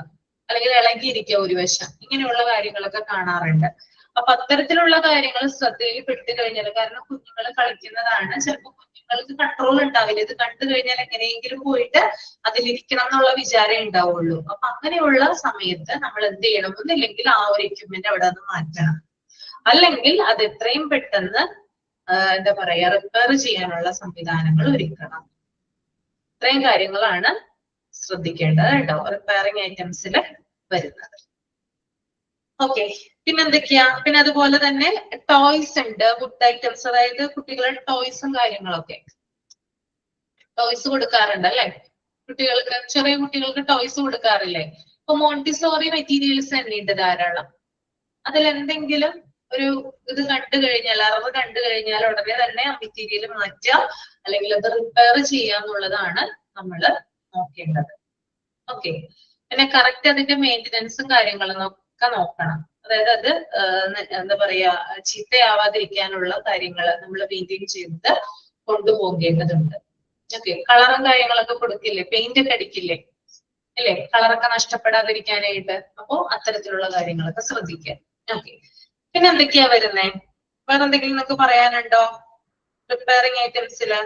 അല്ലെങ്കിൽ ഇളകിയിരിക്കുക ഒരു വശം, ഇങ്ങനെയുള്ള കാര്യങ്ങളൊക്കെ കാണാറുണ്ട്. അപ്പൊ അത്തരത്തിലുള്ള കാര്യങ്ങൾ ശ്രദ്ധയിൽ പെട്ടു കഴിഞ്ഞാൽ, കാരണം കുഞ്ഞുങ്ങൾ കളിക്കുന്നതാണ്, ചിലപ്പോൾ കുഞ്ഞുങ്ങൾക്ക് കൺട്രോൾ ഉണ്ടാവില്ല. ഇത് കണ്ടു കഴിഞ്ഞാൽ എങ്ങനെയെങ്കിലും പോയിട്ട് അതിലിരിക്കണം എന്നുള്ള വിചാരമേ ഉണ്ടാവുള്ളൂ. അപ്പൊ അങ്ങനെയുള്ള സമയത്ത് നമ്മൾ എന്ത് ചെയ്യണം, ഒന്നില്ലെങ്കിൽ ആ ഒരു എക്യുപ്മെന്റ് അവിടെ നിന്ന് മാറ്റണം, അല്ലെങ്കിൽ അത് എത്രയും പെട്ടെന്ന് എന്താ പറയാ റിപ്പയർ ചെയ്യാനുള്ള സംവിധാനങ്ങൾ ഒരുക്കണം. ഇത്രയും കാര്യങ്ങളാണ് ശ്രദ്ധിക്കേണ്ടത് കേട്ടോ റിപ്പയറിംഗ് ഐറ്റംസിൽ വരുന്നത്. ഓക്കെ, പിന്നെ എന്തൊക്കെയാ? പിന്നെ അതുപോലെ തന്നെ ടോയ്സ് ഉണ്ട്, വുഡ് ഐറ്റംസ്, അതായത് കുട്ടികളുടെ ടോയ്സും കാര്യങ്ങളൊക്കെ. ടോയ്സ് കൊടുക്കാറുണ്ട് അല്ലെ കുട്ടികൾക്ക്, ചെറിയ കുട്ടികൾക്ക് ടോയ്സ് കൊടുക്കാറില്ലേ? ഇപ്പൊ മോണ്ടിസോറി മെറ്റീരിയൽസ് തന്നെ ഉണ്ട് ധാരാളം. അതിലെന്തെങ്കിലും ഒരു ഇത് കണ്ടു കഴിഞ്ഞാൽ, അറിവ് കണ്ടു കഴിഞ്ഞാൽ ഉടനെ തന്നെ ആ മെറ്റീരിയൽ മാറ്റുക, അല്ലെങ്കിൽ അത് റിപ്പയർ ചെയ്യുക എന്നുള്ളതാണ് നമ്മൾ നോക്കേണ്ടത്. ഓക്കെ, പിന്നെ കറക്റ്റ് അതിന്റെ മെയിൻ്റനൻസും കാര്യങ്ങളും ഒക്കെ നോക്കണം. അതായത് അത് എന്താ പറയാ ചീത്തയാവാതിരിക്കാനുള്ള കാര്യങ്ങൾ നമ്മൾ മെയിൻറ്റെയിൻ ചെയ്ത് കൊണ്ടുപോകേണ്ടതുണ്ട്. ഓക്കെ, കളറും കാര്യങ്ങളൊക്കെ കൊടുക്കില്ലേ, പെയിന്റ് ഒക്കെ അടിക്കില്ലേ അല്ലേ, കളറൊക്കെ നഷ്ടപ്പെടാതിരിക്കാനായിട്ട്. അപ്പോ അത്തരത്തിലുള്ള കാര്യങ്ങളൊക്കെ ശ്രദ്ധിക്കുക. ഓക്കെ, പിന്നെ എന്തൊക്കെയാ വരുന്നേ? വേറെ എന്തെങ്കിലും നിങ്ങൾക്ക് പറയാനുണ്ടോ റിപ്പയറിംഗ് ഐറ്റംസില്?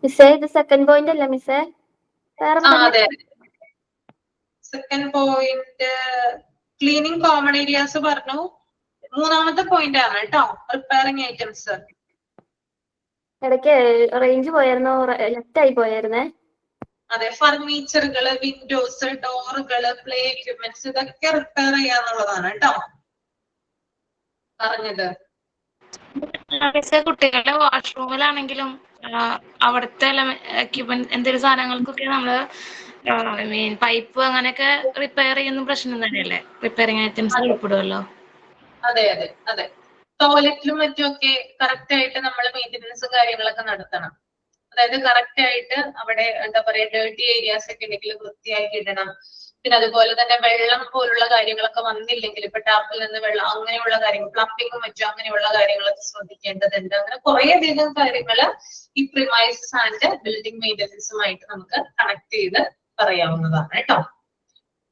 മിസ്സേ ഇത് സെക്കൻഡ് പോയിന്റ് അല്ലേ മിസ്സേ? അതെ, second point cleaning common areas പറഞ്ഞു. മൂന്നാമത്തെ പോയിന്റ് ആണ് കേട്ടോ റിപ്പയറിംഗ് ഐറ്റംസ്. ഇടയ്ക്ക് റേഞ്ച് പോയായിരുന്നു, ലെഫ്റ്റ് ആയി പോയായിരുന്നേ. അതെ, ഫർണിച്ചറുകള്, വിൻഡോസ്, ഡോറുകള്, പ്ലേ എക്യുപ്മെന്റ്സ്, ഇതൊക്കെ റിപ്പയർ ചെയ്യാന്നുള്ളതാണ് കേട്ടോ പറഞ്ഞത്. കുട്ടികളുടെ വാഷ്റൂമിലാണെങ്കിലും അവിടുത്തെ എക്യുപ്മെന്റ് എന്തെങ്കിലും സാധനങ്ങൾക്കൊക്കെ നമ്മള് മീൻ പൈപ്പ് അങ്ങനെയൊക്കെ റിപ്പയർ ചെയ്യുന്ന പ്രശ്നം തന്നെയല്ലേ, റിപ്പയറിംഗ് ഐറ്റംസ് ഉൾപ്പെടുമല്ലോ. അതെ അതെ അതെ, ടോയ്ലറ്റിലും മറ്റുമൊക്കെ കറക്റ്റ് ആയിട്ട് നമ്മൾ മെയിൻ്റനൻസും കാര്യങ്ങളൊക്കെ നടത്തണം. അതായത് കറക്റ്റ് ആയിട്ട് അവിടെ എന്താ പറയാ ഡേർട്ടി ഏരിയാസ് ഒക്കെ ഉണ്ടെങ്കിൽ വൃത്തിയാക്കി ഇടണം. പിന്നെ അതുപോലെ തന്നെ വെള്ളം പോലുള്ള കാര്യങ്ങളൊക്കെ വന്നില്ലെങ്കിൽ ഇപ്പൊ ടാപ്പിൽ നിന്ന് വെള്ളം അങ്ങനെയുള്ള കാര്യങ്ങൾ, പ്ലംബിങ്ങും മറ്റും അങ്ങനെയുള്ള കാര്യങ്ങളൊക്കെ ശ്രദ്ധിക്കേണ്ടതുണ്ട്. അങ്ങനെ കുറേയധികം കാര്യങ്ങൾ ഈ പ്രിമൈസസ് ആൻഡ് ബിൽഡിംഗ് മെയിൻ്റനൻസുമായിട്ട് നമുക്ക് കണക്ട് ചെയ്ത് പറയാവുന്നതാണ് കേട്ടോ.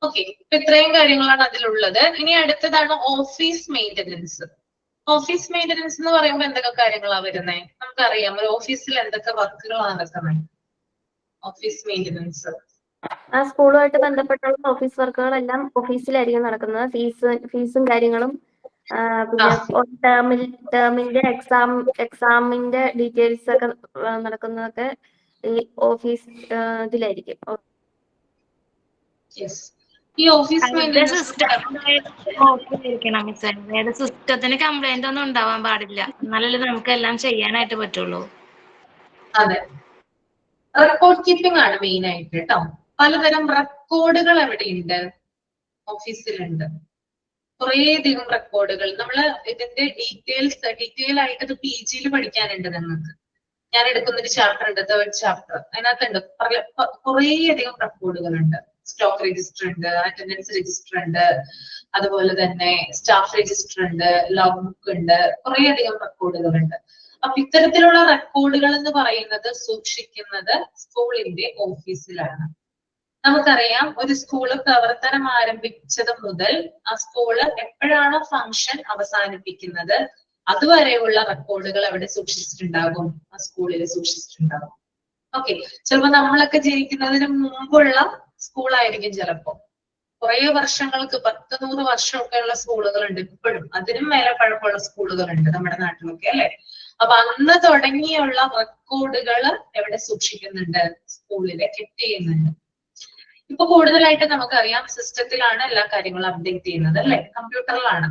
ഓക്കെ, ഇപ്പൊ ഇത്രയും കാര്യങ്ങളാണ് അതിലുള്ളത്. ഇനി അടുത്തതാണ് ഓഫീസ് മെയിൻ്റനൻസ്. ഓഫീസ് മെയിൻ്റനൻസ് എന്ന് പറയുമ്പോൾ എന്തൊക്കെ കാര്യങ്ങളാണ് വരുന്നത്? നമുക്കറിയാം ഒരു ഓഫീസിൽ എന്തൊക്കെ വർക്കുകളാണ് നടക്കുന്നത്. ഓഫീസ് മെയിൻ്റനൻസ് ആ സ്കൂളുമായിട്ട് ബന്ധപ്പെട്ടുള്ള ഓഫീസ് വർക്കുകളെല്ലാം ഓഫീസിലായിരിക്കും നടക്കുന്നത്. ഫീസും കാര്യങ്ങളും പിന്നെ ടേമിന്റെ എക്സാമിന്റെ ഡീറ്റെയിൽസ് ഒക്കെ നടക്കുന്നതൊക്കെ ഈ ഓഫീസ് ഇതിലായിരിക്കും. ഈ ഓഫീസ് മെയിൻ്റനൻസ് സിസ്റ്റത്തിന് കംപ്ലൈന്റ് ഒന്നും ഉണ്ടാവാൻ പാടില്ല, എന്നാലല്ലേ നമുക്ക് എല്ലാം ചെയ്യാനായിട്ട് പറ്റുള്ളൂ. അതെ, റെക്കോർഡ് കീപ്പിംഗ് ആണ് മെയിൻ ആയിട്ട് കേട്ടോ. പലതരം റെക്കോർഡുകൾ എവിടെയുണ്ട്? ഓഫീസിലുണ്ട്. കുറേയധികം റെക്കോർഡുകൾ. നമ്മള് ഇതിന്റെ ഡീറ്റെയിൽ ആയിട്ട് ഇത് PG പഠിക്കാനുണ്ട് നിങ്ങൾക്ക്. ഞാൻ എടുക്കുന്ന ഒരു ചാപ്റ്റർ ഉണ്ട്, 3rd ചാപ്റ്റർ. അതിനകത്തുണ്ട് കുറേയധികം റെക്കോർഡുകളുണ്ട്. സ്റ്റോക്ക് രജിസ്റ്റർ ഉണ്ട്, അറ്റൻഡൻസ് രജിസ്റ്റർ ഉണ്ട്, അതുപോലെ തന്നെ സ്റ്റാഫ് രജിസ്റ്റർ ഉണ്ട്, ലോഗ് ബുക്ക് ഉണ്ട്, കുറേയധികം റെക്കോർഡുകളുണ്ട്. അപ്പൊ ഇത്തരത്തിലുള്ള റെക്കോർഡുകൾ എന്ന് പറയുന്നത് സൂക്ഷിക്കുന്നത് സ്കൂളിന്റെ ഓഫീസിലാണ്. നമുക്കറിയാം ഒരു സ്കൂള് പ്രവർത്തനം ആരംഭിച്ചത് മുതൽ ആ സ്കൂള് എപ്പോഴാണോ ഫംഗ്ഷൻ അവസാനിപ്പിക്കുന്നത് അതുവരെയുള്ള റെക്കോർഡുകൾ അവിടെ സൂക്ഷിച്ചിട്ടുണ്ടാകും, ആ സ്കൂളിൽ സൂക്ഷിച്ചിട്ടുണ്ടാകും. ഓക്കെ, ചിലപ്പോ നമ്മളൊക്കെ ജനിക്കുന്നതിന് മുമ്പുള്ള സ്കൂളായിരിക്കും ചിലപ്പോ. കുറെ വർഷങ്ങൾക്ക് 10-100 വർഷമൊക്കെ ഉള്ള സ്കൂളുകളുണ്ട് ഇപ്പോഴും. അതിനും മേലെ പഴക്കമുള്ള സ്കൂളുകളുണ്ട് നമ്മുടെ നാട്ടിലൊക്കെ അല്ലെ. അപ്പൊ അന്ന് തുടങ്ങിയുള്ള റെക്കോർഡുകൾ എവിടെ സൂക്ഷിക്കുന്നുണ്ട്? സ്കൂളിലെ കെറ്റ് ചെയ്യുന്നുണ്ട്. ഇപ്പൊ കൂടുതലായിട്ട് നമുക്കറിയാം സിസ്റ്റത്തിലാണ് എല്ലാ കാര്യങ്ങളും അപ്ഡേറ്റ് ചെയ്യുന്നത് അല്ലെ, കമ്പ്യൂട്ടറിലാണ്.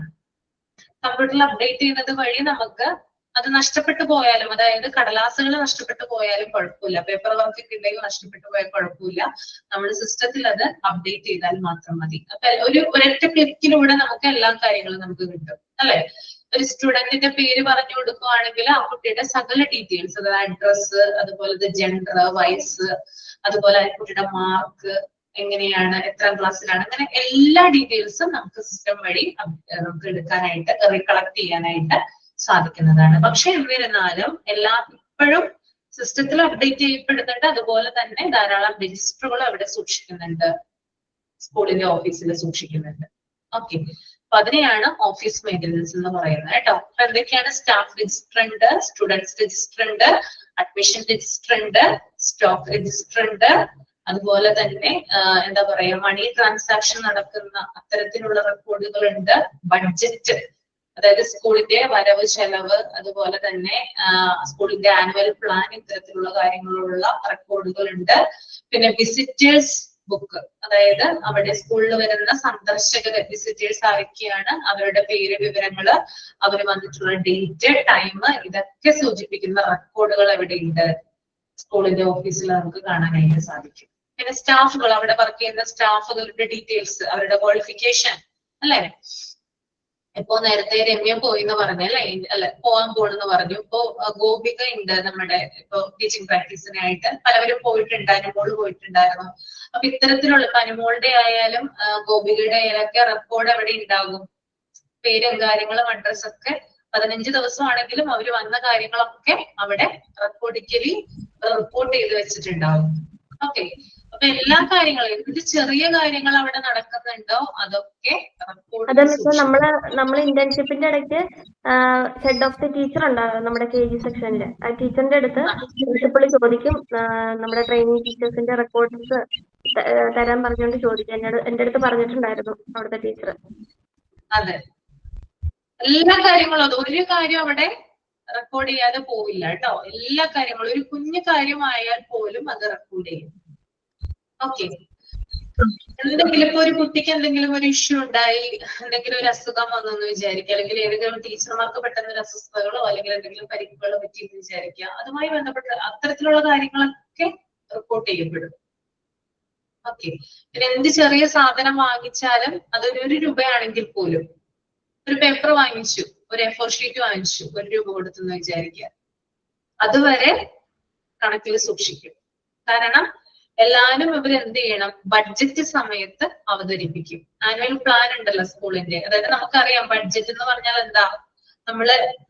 കമ്പ്യൂട്ടറിൽ അപ്ഡേറ്റ് ചെയ്യുന്നത് വഴി നമുക്ക് അത് നഷ്ടപ്പെട്ടു പോയാലും, അതായത് കടലാസുകൾ നഷ്ടപ്പെട്ടു പോയാലും കുഴപ്പമില്ല, പേപ്പർ വർക്ക് ഒക്കെ ഉണ്ടെങ്കിൽ നഷ്ടപ്പെട്ടു പോയാൽ കുഴപ്പമില്ല, നമ്മൾ സിസ്റ്റത്തിൽ അത് അപ്ഡേറ്റ് ചെയ്താൽ മാത്രം മതി. അപ്പൊ ഒരൊറ്റ ക്ലിക്കിലൂടെ നമുക്ക് എല്ലാ കാര്യങ്ങളും നമുക്ക് കിട്ടും അല്ലെ. ഒരു സ്റ്റുഡന്റിന്റെ പേര് പറഞ്ഞു കൊടുക്കുകയാണെങ്കിൽ ആ കുട്ടിയുടെ സകല ഡീറ്റെയിൽസ്, അതായത് അഡ്രസ്, അതുപോലെ ജെൻഡർ, വയസ്സ്, അതുപോലെ ആ കുട്ടിയുടെ മാർക്ക് എങ്ങനെയാണ്, എത്രാം ക്ലാസ്സിലാണ്, അങ്ങനെ എല്ലാ ഡീറ്റെയിൽസും നമുക്ക് സിസ്റ്റം വഴി നമുക്ക് എടുക്കാനായിട്ട്, റീകളക്ട് ചെയ്യാനായിട്ട് സാധിക്കുന്നതാണ്. പക്ഷെ എന്നിരുന്നാലും എല്ലാം ഇപ്പോഴും സിസ്റ്റത്തിൽ അപ്ഡേറ്റ് ചെയ്യപ്പെടുന്നുണ്ട്. അതുപോലെ തന്നെ ധാരാളം രജിസ്റ്ററുകൾ അവിടെ സൂക്ഷിക്കുന്നുണ്ട്, സ്കൂളിന്റെ ഓഫീസിൽ സൂക്ഷിക്കുന്നുണ്ട്. ഓക്കെ, അപ്പൊ അതിനെയാണ് ഓഫീസ് മെയിൻ്റനൻസ് എന്ന് പറയുന്നത് കേട്ടോ. അപ്പൊ എന്തൊക്കെയാണ്? സ്റ്റാഫ് രജിസ്റ്റർ ഉണ്ട്, സ്റ്റുഡൻസ് രജിസ്റ്റർ ഉണ്ട്, അഡ്മിഷൻ രജിസ്റ്റർ ഉണ്ട്, സ്റ്റോക്ക് രജിസ്റ്റർ ഉണ്ട്, അതുപോലെ തന്നെ എന്താ പറയാ മണി ട്രാൻസാക്ഷൻ നടക്കുന്ന അത്തരത്തിലുള്ള റെക്കോർഡുകൾ ഉണ്ട്, ബഡ്ജറ്റ്, അതായത് സ്കൂളിന്റെ വരവ് ചെലവ്, അതുപോലെ തന്നെ സ്കൂളിന്റെ ആനുവൽ പ്ലാൻ, ഇത്തരത്തിലുള്ള കാര്യങ്ങളുള്ള റെക്കോർഡുകൾ ഉണ്ട്. പിന്നെ വിസിറ്റേഴ്സ് ബുക്ക്, അതായത് അവിടെ സ്കൂളിൽ വരുന്ന സന്ദർശകർ, വിസിറ്റേഴ്സ് ആരൊക്കെയാണ്, അവരുടെ പേര്, വിവരങ്ങള്, അവർ വന്നിട്ടുള്ള ഡേറ്റ്, ടൈം, ഇതൊക്കെ സൂചിപ്പിക്കുന്ന റെക്കോർഡുകൾ എവിടെയുണ്ട്? സ്കൂളിന്റെ ഓഫീസിൽ നമുക്ക് കാണാനായിട്ട് സാധിക്കും. പിന്നെ സ്റ്റാഫുകൾ, അവിടെ വർക്ക് ചെയ്യുന്ന സ്റ്റാഫുകളുടെ ഡീറ്റെയിൽസ്, അവരുടെ ക്വാളിഫിക്കേഷൻ അല്ലെ. ഇപ്പൊ നേരത്തെ രമ്യ പോയി എന്ന് പറഞ്ഞല്ലേ, അല്ലെ പോകാൻ പോണെന്ന് പറഞ്ഞു. ഇപ്പൊ ഗോപിക ഉണ്ട് നമ്മുടെ ഇപ്പൊ ടീച്ചിങ് പ്രാക്ടീസിനായിട്ട്. പലവരും പോയിട്ടുണ്ട്, അനുമോള് പോയിട്ടുണ്ടായിരുന്നു. അപ്പൊ ഇത്തരത്തിലുള്ള ഇപ്പൊ അനുമോളുടെ ആയാലും ഗോപികയുടെ ആയാലൊക്കെ റെക്കോർഡ് എവിടെ ഉണ്ടാകും? പേരും കാര്യങ്ങളും അഡ്രസ് ഒക്കെ 15 ദിവസമാണെങ്കിലും അവർ വന്ന കാര്യങ്ങളൊക്കെ അവിടെ റെക്കോർഡിക്കലി റിപ്പോർട്ട് ചെയ്ത് വെച്ചിട്ടുണ്ടാവും. ഓക്കെ, അപ്പൊ എല്ലാ കാര്യങ്ങളും എന്ത് ചെറിയ കാര്യങ്ങൾ അവിടെ നടക്കുന്നുണ്ടോ അതൊക്കെ അതല്ല നമ്മള് ഇന്റേൺഷിപ്പിന്റെ ഇടയ്ക്ക് ഹെഡ് ഓഫ് ദി ടീച്ചർ ഉണ്ടാകും നമ്മുടെ KG സെക്ഷനില്. ആ ടീച്ചറിന്റെ അടുത്ത് പ്രിൻസിപ്പൾ ചോദിക്കും, നമ്മുടെ ട്രെയിനിങ് ടീച്ചേഴ്സിന്റെ റെക്കോർഡ്സ് തരാൻ പറഞ്ഞുകൊണ്ട് ചോദിക്കും. എന്റെ അടുത്ത് പറഞ്ഞിട്ടുണ്ടായിരുന്നു അവിടുത്തെ ടീച്ചർ. അതെ, എല്ലാ കാര്യങ്ങളും, അത് ഒരു കാര്യം അവിടെ റെക്കോർഡ് ചെയ്യാതെ പോവില്ല കേട്ടോ. എല്ലാ കാര്യങ്ങളും, ഒരു കുഞ്ഞു കാര്യമായാൽ പോലും അത് റെക്കോർഡ് ചെയ്യും. ഓക്കെ, എന്തെങ്കിലും ഇപ്പൊ ഒരു കുട്ടിക്ക് എന്തെങ്കിലും ഒരു ഇഷ്യൂ ഉണ്ടായി, എന്തെങ്കിലും ഒരു അസുഖം വന്നെന്ന് വിചാരിക്കുക, അല്ലെങ്കിൽ ഏതെങ്കിലും ടീച്ചർമാർക്ക് പെട്ടെന്ന് ഒരു അസ്വസ്ഥതകളോ അല്ലെങ്കിൽ എന്തെങ്കിലും പരിക്കുകളോ പറ്റിയെന്ന് വിചാരിക്കുക, അതുമായി ബന്ധപ്പെട്ട അത്തരത്തിലുള്ള കാര്യങ്ങളൊക്കെ റിപ്പോർട്ട് ചെയ്യപ്പെടും. ഓക്കെ, പിന്നെ എന്ത് ചെറിയ സാധനം വാങ്ങിച്ചാലും അതൊരു 1 രൂപയാണെങ്കിൽ പോലും, ഒരു പേപ്പർ വാങ്ങിച്ചു, ഒരു A4 ഷീറ്റ് വാങ്ങിച്ചു, 1 രൂപ കൊടുത്തെന്ന് വിചാരിക്കുക, അതുവരെ കണക്കിൽ സൂക്ഷിക്കും. കാരണം എല്ലാരും ഇവർ എന്ത് ചെയ്യണം, ബഡ്ജറ്റ് സമയത്ത് അവതരിപ്പിക്കും. ആനുവൽ പ്ലാൻ ഉണ്ടല്ലോ സ്കൂളിന്റെ, അതായത് നമുക്കറിയാം ബഡ്ജറ്റ് എന്ന് പറഞ്ഞാൽ എന്താ,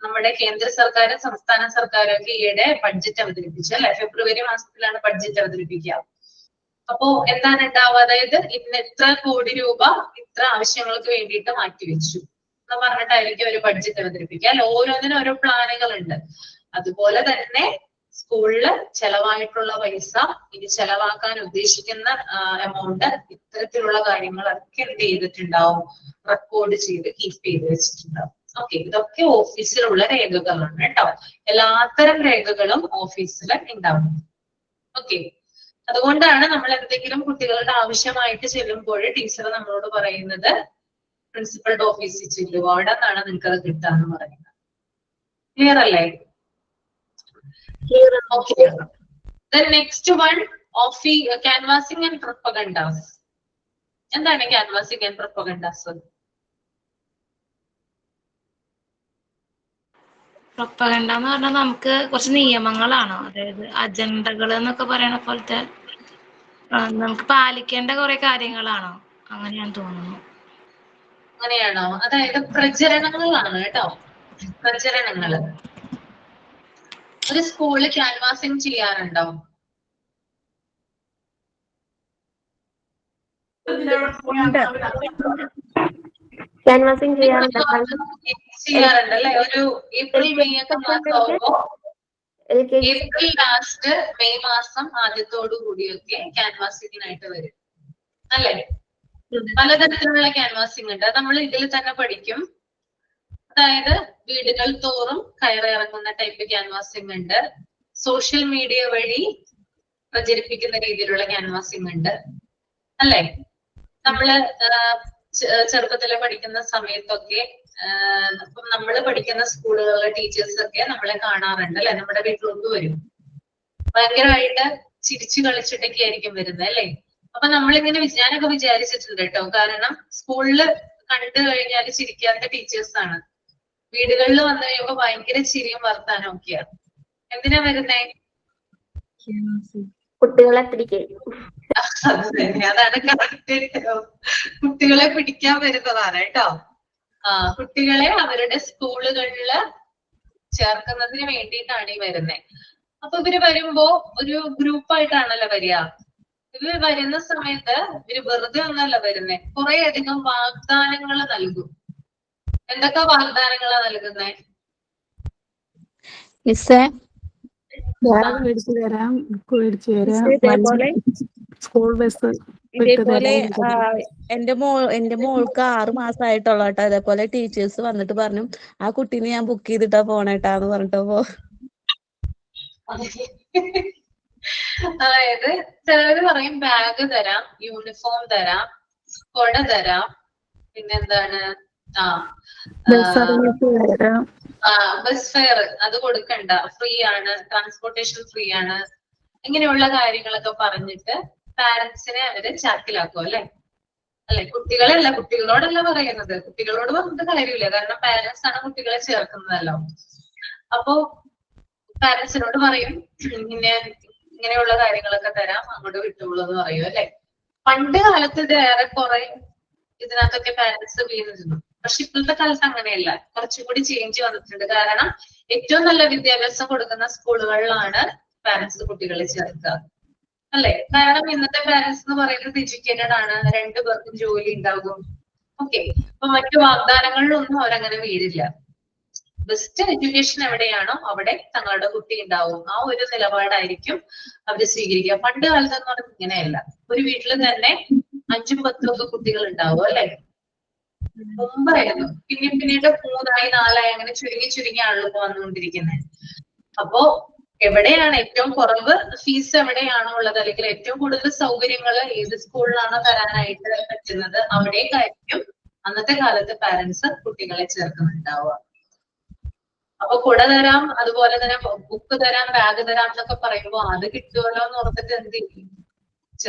നമ്മുടെ കേന്ദ്ര സർക്കാരും സംസ്ഥാന സർക്കാരും ഒക്കെ ഈയിടെ ബഡ്ജറ്റ് അവതരിപ്പിച്ചു അല്ലെ. ഫെബ്രുവരി മാസത്തിലാണ് ബഡ്ജറ്റ് അവതരിപ്പിക്കുക. അപ്പോ എന്താണ് ഉണ്ടാവുക, അതായത് ഇന്ന് ഇത്ര കോടി രൂപ ഇത്ര ആവശ്യങ്ങൾക്ക് വേണ്ടിയിട്ട് മാറ്റിവെച്ചു എന്ന് പറഞ്ഞിട്ടായിരിക്കും ഒരു ബഡ്ജറ്റ് അവതരിപ്പിക്കുക അല്ലെ. ഓരോന്നിനും ഓരോ പ്ലാനുകൾ ഉണ്ട്. അതുപോലെ തന്നെ സ്കൂളില് ചെലവായിട്ടുള്ള പൈസ, ഇനി ചെലവാക്കാൻ ഉദ്ദേശിക്കുന്ന എമൗണ്ട്, ഇത്തരത്തിലുള്ള കാര്യങ്ങളൊക്കെ എന്ത് ചെയ്തിട്ടുണ്ടാവും, റെക്കോർഡ് ചെയ്ത് കീപ്പ് ചെയ്ത് വെച്ചിട്ടുണ്ടാവും. ഓക്കെ, ഇതൊക്കെ ഓഫീസിലുള്ള രേഖകളാണ് കേട്ടോ. എല്ലാത്തരം രേഖകളും ഓഫീസിൽ ഉണ്ടാവും. ഓക്കെ, അതുകൊണ്ടാണ് നമ്മൾ എന്തെങ്കിലും കുട്ടികളുടെ ആവശ്യമായിട്ട് ചെല്ലുമ്പോൾ ടീച്ചർ നമ്മളോട് പറയുന്നത് പ്രിൻസിപ്പളുടെ ഓഫീസിൽ ചെല്ലുക, അവിടെ നിന്നാണ് നിങ്ങൾക്ക് അത് കിട്ടാന്ന് പറയുന്നത്. ക്ലിയർ അല്ലേ? Okay. The next one, canvassing and propagandas. എന്താണ് canvassing and propagandas? പ്രൊപ്പഗണ്ട എന്ന് പറഞ്ഞാൽ നമുക്ക് കുറച്ച് നിയമങ്ങളാണോ, അതായത് അജണ്ടകൾ എന്നൊക്കെ പറയണ പോലത്തെ നമുക്ക് പാലിക്കേണ്ട കുറെ കാര്യങ്ങളാണോ, അങ്ങനെയാന്ന് തോന്നുന്നു. അങ്ങനെയാണോ? അതായത് പ്രചരണങ്ങളാണ് കേട്ടോ, പ്രചരണങ്ങള്. ഒരു സ്കൂളിൽ ക്യാൻവാസിങ് ചെയ്യാറുണ്ടോ? ക്യാൻവാസിങ് ചെയ്യാറുണ്ട് ചെയ്യാറുണ്ടല്ലേ. ഒരു ഏപ്രിൽ മെയ് ഒക്കെ മാസമാകുമ്പോ, ഏപ്രിൽ ലാസ്റ്റ് മെയ് മാസം ആദ്യത്തോടു കൂടിയൊക്കെ ക്യാൻവാസിങ്ങിനായിട്ട് വരും അല്ലേ. പലതരത്തിലുള്ള ക്യാൻവാസിങ് ഉണ്ട്, നമ്മൾ ഇതിൽ തന്നെ പഠിക്കും. അതായത് വീടുകൾ തോറും കയറിയിറങ്ങുന്ന ടൈപ്പ് ക്യാൻവാസിങ് ഉണ്ട്, സോഷ്യൽ മീഡിയ വഴി പ്രചരിപ്പിക്കുന്ന രീതിയിലുള്ള ക്യാൻവാസിങ് ഉണ്ട് അല്ലെ. നമ്മള് ചെറുപ്പത്തില് പഠിക്കുന്ന സമയത്തൊക്കെ ഇപ്പം നമ്മള് പഠിക്കുന്ന സ്കൂളുകളിലെ ടീച്ചേഴ്സ് ഒക്കെ നമ്മളെ കാണാറുണ്ട് അല്ലെ, നമ്മുടെ വീട്ടിലോട്ട് വരും. ഭയങ്കരമായിട്ട് ചിരിച്ചു കളിച്ചിട്ടൊക്കെ ആയിരിക്കും വരുന്നത് അല്ലെ. അപ്പൊ നമ്മളിങ്ങനെ ഞാനൊക്കെ വിചാരിച്ചിട്ടുണ്ട് കേട്ടോ, കാരണം സ്കൂളില് കണ്ടു കഴിഞ്ഞാൽ ചിരിക്കാത്ത ടീച്ചേഴ്സ് ആണ്, വീടുകളിൽ വന്നു കഴിയുമ്പോ ഭയങ്കര ചിരിയും വർത്താനം ഒക്കെയാണ്. എന്തിനാ വരുന്നേ? കുട്ടികളെ പിടിക്കാൻ. അതാണ് കറക്റ്റ്, കുട്ടികളെ പിടിക്കാൻ വരുന്നതാണ് കേട്ടോ. കുട്ടികളെ അവരുടെ സ്കൂളുകളില് ചേർക്കുന്നതിന് വേണ്ടിയിട്ടാണ് ഈ വരുന്നത്. അപ്പൊ ഇവര് വരുമ്പോ ഒരു ഗ്രൂപ്പായിട്ടാണല്ലോ വരിക. ഇവര് വരുന്ന സമയത്ത് ഇവര് വെറുതെ ഒന്നല്ല വരുന്നേ, കുറെ അധികം വാഗ്ദാനങ്ങൾ നൽകും. എന്തൊക്കെ വാഗ്ദാനങ്ങളാ നൽകുന്നേ? മിസ്സേ, ബാഗ് മേടിച്ചു തരാം, ബുക്ക് മേടിച്ചു തരാം, ഇതേപോലെ സ്കൂൾ ബസ് ഇതേപോലെ എന്റെ മോൾക്ക് 6 മാസമായിട്ടുള്ള കേട്ടോ. അതേപോലെ ടീച്ചേഴ്സ് വന്നിട്ട് പറഞ്ഞു, ആ കുട്ടീനെ ഞാൻ ബുക്ക് ചെയ്തിട്ടാ പോണേട്ടാന്ന് പറഞ്ഞിട്ടോ. അതായത് ചിലര് പറയും ബാഗ് തരാം, യൂണിഫോം തരാം, കൊട തരാം, പിന്നെന്താണ് ബസ് ഫെയർ അത് കൊടുക്കണ്ട, ഫ്രീ ആണ്, ട്രാൻസ്പോർട്ടേഷൻ ഫ്രീ ആണ്, ഇങ്ങനെയുള്ള കാര്യങ്ങളൊക്കെ പറഞ്ഞിട്ട് പാരന്റ്സിനെ അവര് ചാക്കിലാക്കും അല്ലെ. കുട്ടികളല്ല, കുട്ടികളോടല്ല പറയുന്നത്, കുട്ടികളോട് പറഞ്ഞിട്ട് കാര്യമില്ല, കാരണം പാരന്റ്സ് ആണ് കുട്ടികളെ ചേർക്കുന്നതല്ലോ. അപ്പോ പാരന്റ്സിനോട് പറയും ഇങ്ങനെയുള്ള കാര്യങ്ങളൊക്കെ തരാം, അങ്ങോട്ട് വിട്ടുള്ളൂ എന്ന് പറയും അല്ലെ. പണ്ട് കാലത്ത് ഇത് ഏറെക്കുറെ ഇതിനകത്തൊക്കെ പാരന്റ്സ് വീണിരുന്നു. പക്ഷെ ഇപ്പോഴത്തെ കാലത്ത് അങ്ങനെയല്ല, കുറച്ചുകൂടി ചേഞ്ച് വന്നിട്ടുണ്ട്. കാരണം ഏറ്റവും നല്ല വിദ്യാഭ്യാസം കൊടുക്കുന്ന സ്കൂളുകളിലാണ് പാരന്റ്സ് കുട്ടികളെ ചേർക്കുക അല്ലെ. കാരണം ഇന്നത്തെ പാരന്റ്സ് എന്ന് പറയുന്നത് എഡ്യൂക്കേറ്റഡ് ആണ്, 2 പേർക്കും ജോലി ഉണ്ടാകും. ഓക്കെ, അപ്പൊ മറ്റു വാഗ്ദാനങ്ങളിലൊന്നും അവരങ്ങനെ വീഴില്ല. ബെസ്റ്റ് എഡ്യൂക്കേഷൻ എവിടെയാണോ അവിടെ തങ്ങളുടെ കുട്ടി ഉണ്ടാവും, ആ ഒരു നിലപാടായിരിക്കും അവര് സ്വീകരിക്കുക. പണ്ട് കാലത്ത് എന്ന് പറഞ്ഞാൽ ഇങ്ങനെയല്ല, ഒരു വീട്ടിൽ തന്നെ 5ഉം 10ഉം ഒക്കെ കുട്ടികൾ ഉണ്ടാവും അല്ലെ. മുമ്പായിരുന്നു, പിന്നീട് 3ആയി 4ആയി അങ്ങനെ ചുരുങ്ങി ആളുകൾ വന്നുകൊണ്ടിരിക്കുന്നത്. അപ്പോ എവിടെയാണ് ഏറ്റവും കുറവ് ഫീസ് എവിടെയാണോ ഉള്ളത്, അല്ലെങ്കിൽ ഏറ്റവും കൂടുതൽ സൗകര്യങ്ങൾ ഏത് സ്കൂളിലാണോ തരാനായിട്ട് പറ്റുന്നത്, അവിടേക്കായിരിക്കും അന്നത്തെ കാലത്ത് പാരന്റ്സ് കുട്ടികളെ ചേർക്കുന്നുണ്ടാവുക. അപ്പൊ കുട തരാം, അതുപോലെ തന്നെ ബുക്ക് തരാം, ബാഗ് തരാം എന്നൊക്കെ പറയുമ്പോ അത് കിട്ടുമല്ലോ എന്ന് ഓർത്തിട്ട് എന്ത് ചെയ്യും?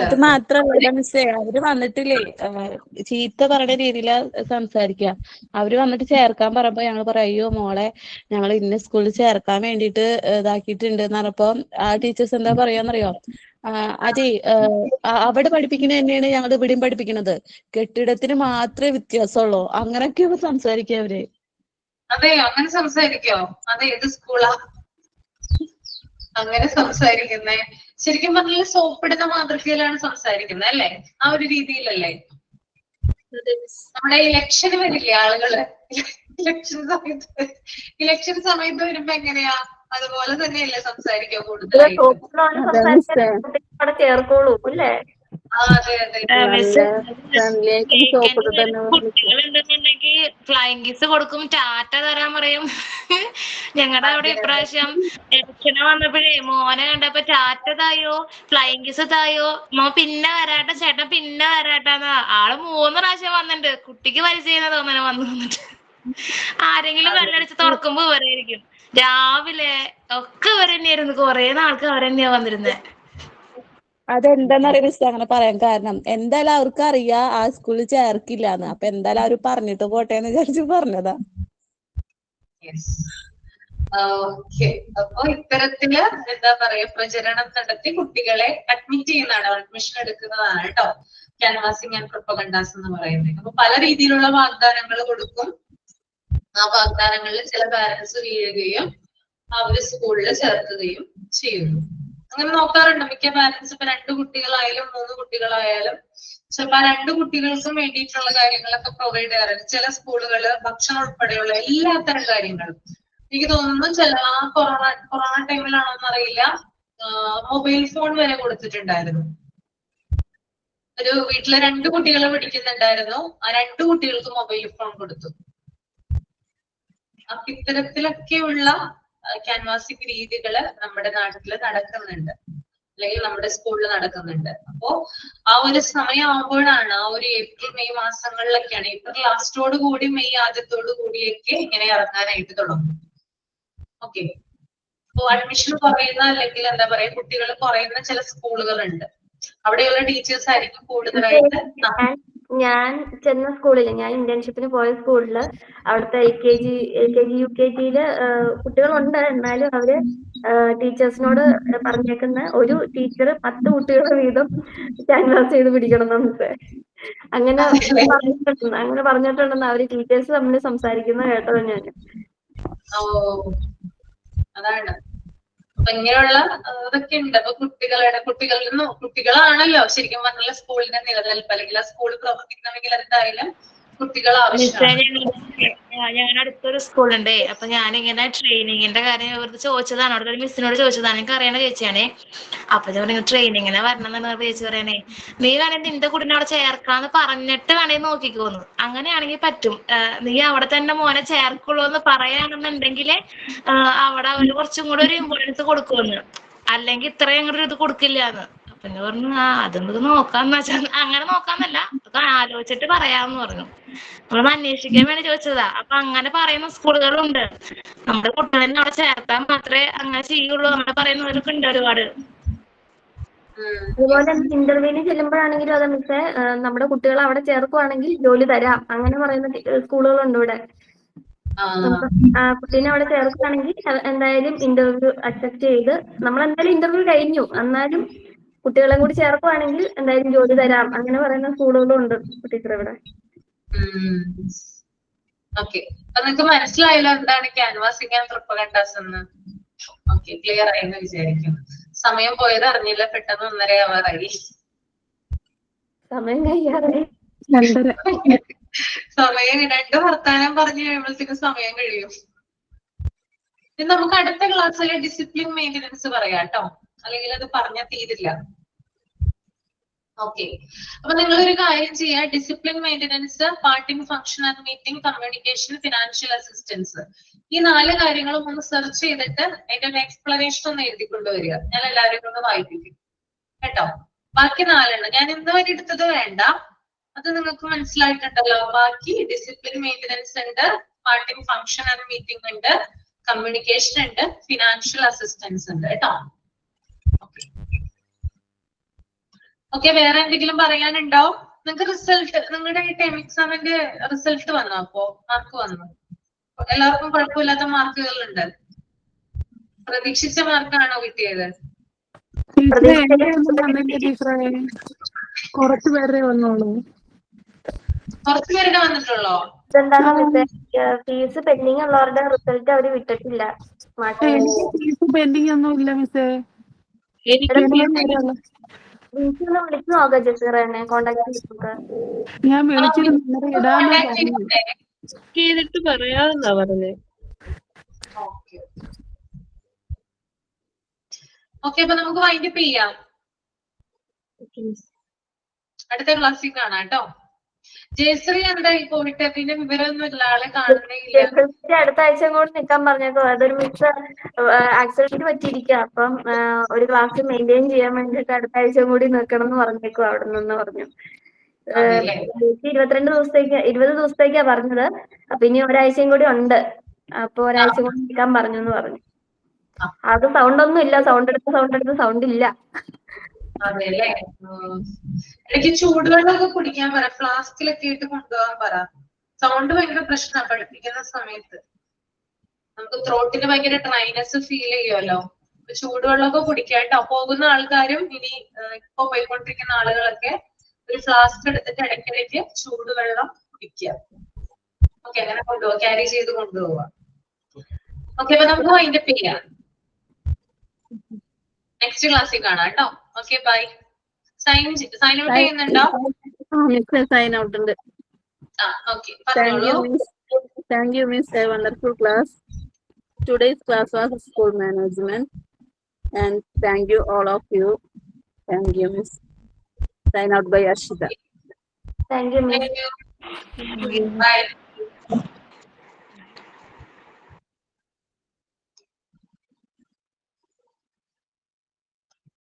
അത് മാത്രല്ല മിസ്സേ, അവര് വന്നിട്ടില്ലേ ചീത്ത പറയുന്ന രീതിയിലാ സംസാരിക്കുക. അവര് വന്നിട്ട് ചേർക്കാൻ പറയുമ്പോ ഞങ്ങൾ പറയും, അയ്യോ മോളെ ഞങ്ങൾ ഇന്ന സ്കൂളിൽ ചേർക്കാൻ വേണ്ടിട്ട് ഇതാക്കിയിട്ടുണ്ട് എന്ന് പറഞ്ഞപ്പോ ആ ടീച്ചേഴ്സ് എന്താ പറയാന്നറിയോ, അതെ, അവിടെ പഠിപ്പിക്കുന്നത് തന്നെയാണ് ഞങ്ങൾ ഇവിടെയും പഠിപ്പിക്കുന്നത്. കെട്ടിടത്തിന് മാത്രമേ വ്യത്യാസമുള്ളൂ. അങ്ങനെയൊക്കെ സംസാരിക്കുക അവര്. അതെയോ? അങ്ങനെ സംസാരിക്കോ? അത് ഏത് സ്കൂളാ അങ്ങനെ സംസാരിക്കുന്നേ? ശരിക്കും പറഞ്ഞാൽ സോപ്പിടുന്ന മാതൃകയിലാണ് സംസാരിക്കുന്നത് അല്ലേ? ആ ഒരു രീതിയിലല്ലേ? നമ്മുടെ ഇലക്ഷന് വരില്ലേ ആളുകള്? ഇലക്ഷൻ സമയത്ത് വരുമ്പോ എങ്ങനെയാ? അതുപോലെ തന്നെയല്ലേ സംസാരിക്കുക കൂടുതലായിട്ട്? സോപ്പിലാണ് സംസാരിക്കാൻ അവിടെ ചേർക്കോളൂ അല്ലേ? അതെ അതെ. കുട്ടികളുണ്ടെന്നുണ്ടെങ്കിൽ ഫ്ലൈങ് കിസ് കൊടുക്കും, ടാറ്റ തരാൻ പറയും. ഞങ്ങളുടെ അവിടെ ഇപ്രാവശ്യം ഇലക്ഷന് വന്നപ്പോഴേ മോനെ കണ്ടപ്പോ ടാറ്റ തായോ, ഫ്ലൈങ് കിസ് തായോ, മോ പിന്നെ വരാട്ടെ ചേട്ടൻ പിന്നെ വരാട്ടാന്ന്. ആള് 3 പ്രാവശ്യം വന്നിട്ടുണ്ട്. കുട്ടിക്ക് പരിചയം തോന്നണ വന്നിട്ട്. ആരെങ്കിലും കല്ലടിച്ച് തുറക്കുമ്പോ ഇവരായിരിക്കും. രാവിലെ ഒക്കെ ഇവർ തന്നെയായിരുന്നു. കുറെ നാൾക്ക് അവർ തന്നെയാ വന്നിരുന്നത്. അതെന്താന്നറിയ മിസ് അങ്ങനെ പറയാൻ കാരണം, എന്തായാലും അവർക്ക് അറിയാം ആ സ്കൂളിൽ ചേർക്കില്ലാന്ന്. അപ്പൊ എന്തായാലും അവര് പറഞ്ഞിട്ട് പോട്ടെ എന്ന് വിചാരിച്ചു പറഞ്ഞതാ. ഓക്കെ. അപ്പൊ ഇത്തരത്തില് എന്താ പറയാ പ്രചരണം നടത്തി കുട്ടികളെ അഡ്മിറ്റ് ചെയ്യുന്നതാണ്, അഡ്മിഷൻ എടുക്കുന്നതാണ് കേട്ടോ ക്യാൻവാസിംഗ് ആൻഡ് പ്രൊപ്പഗണ്ടാസ് എന്ന് പറയുന്നത്. അപ്പൊ പല രീതിയിലുള്ള വാഗ്ദാനങ്ങൾ കൊടുക്കും. ആ വാഗ്ദാനങ്ങളിൽ ചില പാരന്റ്സ് വീഴുകയും അവര് സ്കൂളിൽ ചേർക്കുകയും ചെയ്യുന്നു. അങ്ങനെ നോക്കാറുണ്ട് മിക്ക പാരന്റ്സ്. ഇപ്പൊ 2 കുട്ടികളായാലും 3 കുട്ടികളായാലും ചിലപ്പോ 2 കുട്ടികൾക്കും വേണ്ടിയിട്ടുള്ള കാര്യങ്ങളൊക്കെ പ്രൊവൈഡ് ചെയ്യാറുണ്ട്. ചില സ്കൂളുകള് ഭക്ഷണം ഉൾപ്പെടെയുള്ള എല്ലാത്തരം കാര്യങ്ങളും. എനിക്ക് തോന്നുന്നു ആ കൊറോണ ടൈമിലാണോന്ന് അറിയില്ല, മൊബൈൽ ഫോൺ വരെ കൊടുത്തിട്ടുണ്ടായിരുന്നു. ഒരു വീട്ടില് 2 കുട്ടികൾ പഠിക്കുന്നുണ്ടായിരുന്നു. ആ 2 കുട്ടികൾക്ക് മൊബൈൽ ഫോൺ കൊടുത്തു. അപ്പൊ ഇത്തരത്തിലൊക്കെയുള്ള ക്യാൻവാസിംഗ് രീതികള് നമ്മുടെ നാട്ടില് നടക്കുന്നുണ്ട്, അല്ലെങ്കിൽ നമ്മുടെ സ്കൂളിൽ നടക്കുന്നുണ്ട്. അപ്പോ ആ ഒരു സമയമാകുമ്പോഴാണ്, ആ ഒരു ഏപ്രിൽ മെയ് മാസങ്ങളിലൊക്കെയാണ്, ഏപ്രിൽ ലാസ്റ്റോട് കൂടി മെയ് ആദ്യത്തോടു കൂടിയൊക്കെ ഇങ്ങനെ ഇറങ്ങാനായിട്ട് തുടങ്ങും. ഓക്കെ. അപ്പൊ അഡ്മിഷൻ കുറയുന്ന, അല്ലെങ്കിൽ എന്താ പറയാ കുട്ടികൾ കുറയുന്ന ചില സ്കൂളുകളുണ്ട്. അവിടെയുള്ള ടീച്ചേഴ്സ് ആയിരിക്കും കൂടുതലായിട്ട്. ഞാൻ ചെന്ന സ്കൂളില്, ഞാൻ ഇന്റേൺഷിപ്പിന് പോയ സ്കൂളില് അവിടുത്തെ LKG UKG കുട്ടികളുണ്ട്. എന്നാലും അവര് ടീച്ചേഴ്സിനോട് പറഞ്ഞേക്കുന്ന ഒരു ടീച്ചർ 10 കുട്ടികളെ വീതം ക്യാൻവാസ് ചെയ്ത് പിടിക്കണം നമുക്ക്. അങ്ങനെ പറഞ്ഞിട്ടുണ്ടെന്ന് അവര് ടീച്ചേഴ്സ് തമ്മിൽ സംസാരിക്കുന്ന കേട്ടത് ഞാൻ. അതാണ്. അപ്പൊ ഇങ്ങനെയുള്ള ഇതൊക്കെ ഉണ്ട്. അപ്പൊ കുട്ടികളാണല്ലോ ശരിക്കും പറഞ്ഞാൽ സ്കൂളിന്റെ നിലനിൽപ്പ്, അല്ലെങ്കിൽ ആ സ്കൂൾ പ്രവർത്തിക്കണമെങ്കിൽ എന്തായാലും കുട്ടികൾ ആവശ്യമാണ്. ഞങ്ങളുടെ അടുത്തൊരു സ്കൂളുണ്ടേ. അപ്പൊ ഞാനിങ്ങനെ ട്രെയിനിങ്ങിന്റെ കാര്യം ഇവർക്ക് ചോദിച്ചതാണ്, അവിടെ ഒരു മിസ്സിനോട് ചോദിച്ചതാണ്. എനിക്ക് അറിയണ ചേച്ചിയാണേ. അപ്പൊ ഞാൻ പറഞ്ഞു ട്രെയിനിങ്ങിനെ വരണം എന്നാണ് ചേച്ചി പറയണേ. നീ വേണമെങ്കിൽ നിന്റെ കുട്ടിനെ അവിടെ ചേർക്കാന്ന് പറഞ്ഞിട്ട് വേണമെങ്കിൽ നോക്കിക്കോന്നു. അങ്ങനെയാണെങ്കിൽ പറ്റും. നീ അവിടെ തന്നെ മോനെ ചേർക്കുള്ളൂ എന്ന് പറയാണെന്നുണ്ടെങ്കിൽ അവിടെ അവര് കുറച്ചും കൂടെ ഒരു ഇമ്പോർട്ടൻസ് കൊടുക്കുമെന്ന്. അല്ലെങ്കിൽ ഇത്രയും അങ്ങോട്ട് ഇത് കൊടുക്കില്ലാന്ന്. അപ്പൊ ഞാൻ പറഞ്ഞു അതൊന്ന് നോക്കാന്ന് വെച്ചാൽ, അങ്ങനെ നോക്കാന്നല്ല, അതൊക്കെ ആലോചിച്ചിട്ട് പറയാന്ന് പറഞ്ഞു. നമ്മളൊന്ന് അന്വേഷിക്കാൻ വേണ്ടി ചോദിച്ചതാ. അപ്പൊ അങ്ങനെ പറയുന്ന സ്കൂളുകളുണ്ട്. നമ്മുടെ കുട്ടികളെ അവിടെ ചേർത്താൻ മാത്രമേ അങ്ങനെ ചെയ്യുള്ളൂ അങ്ങനെ പറയുന്നവരൊക്കെ ഉണ്ട് ഒരുപാട്. അതുപോലെ ഇന്റർവ്യൂവിന് ചെല്ലുമ്പോഴാണെങ്കിലും അതെ മിസ്സേ, നമ്മുടെ കുട്ടികളെ അവിടെ ചേർക്കുവാണെങ്കിൽ ജോലി തരാം അങ്ങനെ പറയുന്ന സ്കൂളുകളുണ്ട് ഇവിടെ. കുട്ടീനെ അവിടെ ചേർക്കുകയാണെങ്കിൽ എന്തായാലും ഇന്റർവ്യൂ അക്സെപ്റ്റ് ചെയ്ത്, നമ്മളെന്തായാലും ഇന്റർവ്യൂ കഴിഞ്ഞു, എന്നാലും കുട്ടികളെ കൂടി ചേർക്കുവാണെങ്കിൽ എന്തായാലും ജോലി തരാം അങ്ങനെ പറയുന്ന സ്കൂളുകളും ഉണ്ട് ടീച്ചർ ഇവിടെ. ഓക്കെ. അപ്പൊ നിങ്ങൾക്ക് മനസ്സിലായല്ലോ എന്താണ് ക്യാൻവാസിംഗ് ആൻഡ് പ്രൊപ്പഗണ്ടാസ് എന്ന്? ഓക്കെ, ക്ലിയർ ആയെന്ന് വിചാരിക്കുന്നു. സമയം പോയത് അറിഞ്ഞില്ല, പെട്ടെന്ന് 1:30 ആവാറായി. സമയം കഴിയാറായി. സമയം 2 വർത്താനം പറഞ്ഞു കഴിയുമ്പോഴത്തേക്കും സമയം കഴിയും. ഇനി നമുക്ക് അടുത്ത ക്ലാസ്സിലെ ഡിസിപ്ലിൻ മെയിൻ്റനൻസ് പറയാം കേട്ടോ, അല്ലെങ്കിൽ അത് പറഞ്ഞാൽ തീരില്ല. ഓക്കെ. അപ്പൊ നിങ്ങളൊരു കാര്യം ചെയ്യാ, discipline maintenance, parting, function and meeting, communication, financial assistance, ഈ 4 കാര്യങ്ങളും ഒന്ന് സെർച്ച് ചെയ്തിട്ട് അതിന്റെ ഒരു എക്സ്പ്ലനേഷൻ ഒന്ന് എഴുതിക്കൊണ്ടുവരിക. ഞാൻ എല്ലാവരും ഒന്ന് വായിപ്പിക്കും കേട്ടോ. ബാക്കി 4 ഞാൻ ഇന്ന് വരെ എടുത്തത് വേണ്ട, അത് നിങ്ങൾക്ക് മനസ്സിലായിട്ടുണ്ടല്ലോ. ബാക്കി ഡിസിപ്ലിൻ മെയിൻ്റനൻസ് ഉണ്ട്, പാർട്ടിംഗ്, ഫംഗ്ഷൻ ആൻഡ് മീറ്റിംഗ് ഉണ്ട്, കമ്മ്യൂണിക്കേഷൻ ഉണ്ട്, ഫിനാൻഷ്യൽ അസിസ്റ്റൻസ് ഉണ്ട് കേട്ടോ. ഓക്കെ. വേറെ എന്തെങ്കിലും പറയാനുണ്ടോ? നിങ്ങൾക്ക് റിസൾട്ട്, നിങ്ങളുടെ ടൈം എക്സാമിന്റെ റിസൾട്ട് വന്നോ? അപ്പോ മാർക്ക് വന്നു? എല്ലാവർക്കും കുഴപ്പമില്ലാത്ത മാർക്കുകളുണ്ട്? പ്രതീക്ഷിച്ച മാർക്കാണോ കിട്ടിയത്? ടീച്ചറെ എന്റെ ഒന്നും വന്നില്ല ടീച്ചറെ, കുറച്ചു പേരെ വന്നോളൂ. കുറച്ചു പേരുടെ വന്നിട്ടുള്ളോ? ഇതെന്താണോ മിസ്സേ, ഫീസ് പെൻഡിങ് ഉള്ളവരുടെ റിസൾട്ട് അവര് വിട്ടിട്ടില്ല. എനിക്ക് ഫീസ് പെൻഡിങ് ഒന്നും ഇല്ല മിസ്സേ. വീട്ടിൽ വിളിച്ചു നോക്കാം ജസീറനെ, കോണ്ടാക്ട് ചെയ്ത് ഞാൻ വിളിച്ചിരുന്നു, ഇടാന്നാ പറഞ്ഞു. ചെയ്തിട്ട് പറയാമെന്നാ പറഞ്ഞേ. ഓക്കെ, അപ്പൊ നമുക്ക് വൈൻഡപ്പ് ചെയ്യാം. അടുത്ത ക്ലാസ്സിൽ കാണാം കേട്ടോ. ജയശ്രീ എന്തായി പോയിട്ട്? പിന്നെ വിവരമൊന്നും ഇല്ല, ആളെ കാണുന്നില്ല. അടുത്ത ആഴ്ച കൂടി നിൽക്കാൻ പറഞ്ഞേക്കോ. അതൊരു മിസ് ആക്സിഡന്റ് പറ്റിയിരിക്കുക. അപ്പം ഒരു ക്ലാസ് മെയിൻറ്റെയിൻ ചെയ്യാൻ വേണ്ടിട്ട് അടുത്ത ആഴ്ച കൂടി നിൽക്കണം എന്ന് പറഞ്ഞേക്കോ അവിടെ നിന്ന് പറഞ്ഞു. 20 ദിവസത്തേക്കാ പറഞ്ഞത്. അപ്പൊ ഇനി ഒരാഴ്ചയും കൂടി ഉണ്ട്. അപ്പൊ ഒരാഴ്ച കൂടി നിൽക്കാൻ പറഞ്ഞു എന്ന് പറഞ്ഞു. അത് സൗണ്ട് ഒന്നും ഇല്ല, സൗണ്ട് എടുത്ത് സൗണ്ട് ഇല്ല. അതെല്ലേ. എനിക്ക് ചൂടുവെള്ളമൊക്കെ കുടിക്കാൻ പറ, ഫ്ലാസ്കിലൊക്കെ ഇട്ട് കൊണ്ടുപോകാൻ പറ. സൗണ്ട് ഭയങ്കര പ്രശ്നമാണ് പഠിപ്പിക്കുന്ന സമയത്ത്. നമുക്ക് ത്രോട്ടിന് ഭയങ്കര ഡ്രൈനെസ് ഫീൽ ചെയ്യുമല്ലോ. ചൂടുവെള്ളമൊക്കെ കുടിക്കാട്ടോ. പോകുന്ന ആൾക്കാരും ഇനി ഇപ്പൊ പോയിക്കൊണ്ടിരിക്കുന്ന ആളുകളൊക്കെ ഒരു ഫ്ലാസ്ക് എടുത്തിട്ട് ഇടയ്ക്കിടയ്ക്ക് ചൂടുവെള്ളം കുടിക്കുക. ഓക്കെ, അങ്ങനെ കൊണ്ടുപോവാ, ക്യാരി ചെയ്ത് കൊണ്ടുപോവാ. ഓക്കെ, അപ്പൊ നമുക്ക് വൈൻഡപ്പ് ചെയ്യാം. നെക്സ്റ്റ് ക്ലാസ്സിൽ കാണാം കേട്ടോ. Okay, bye. സൈൻ ഔട്ട് ചെയ്യുന്നുണ്ടോ? സൈൻ ഔട്ട് ഉണ്ട്. ഓക്കെ, പറഞ്ഞോളൂ. Thank you, Miss. A wonderful class. Today's class was school management, and thank you all of you. Thank you, Miss. Sign out by Ashita. Thank you, Miss. Bye.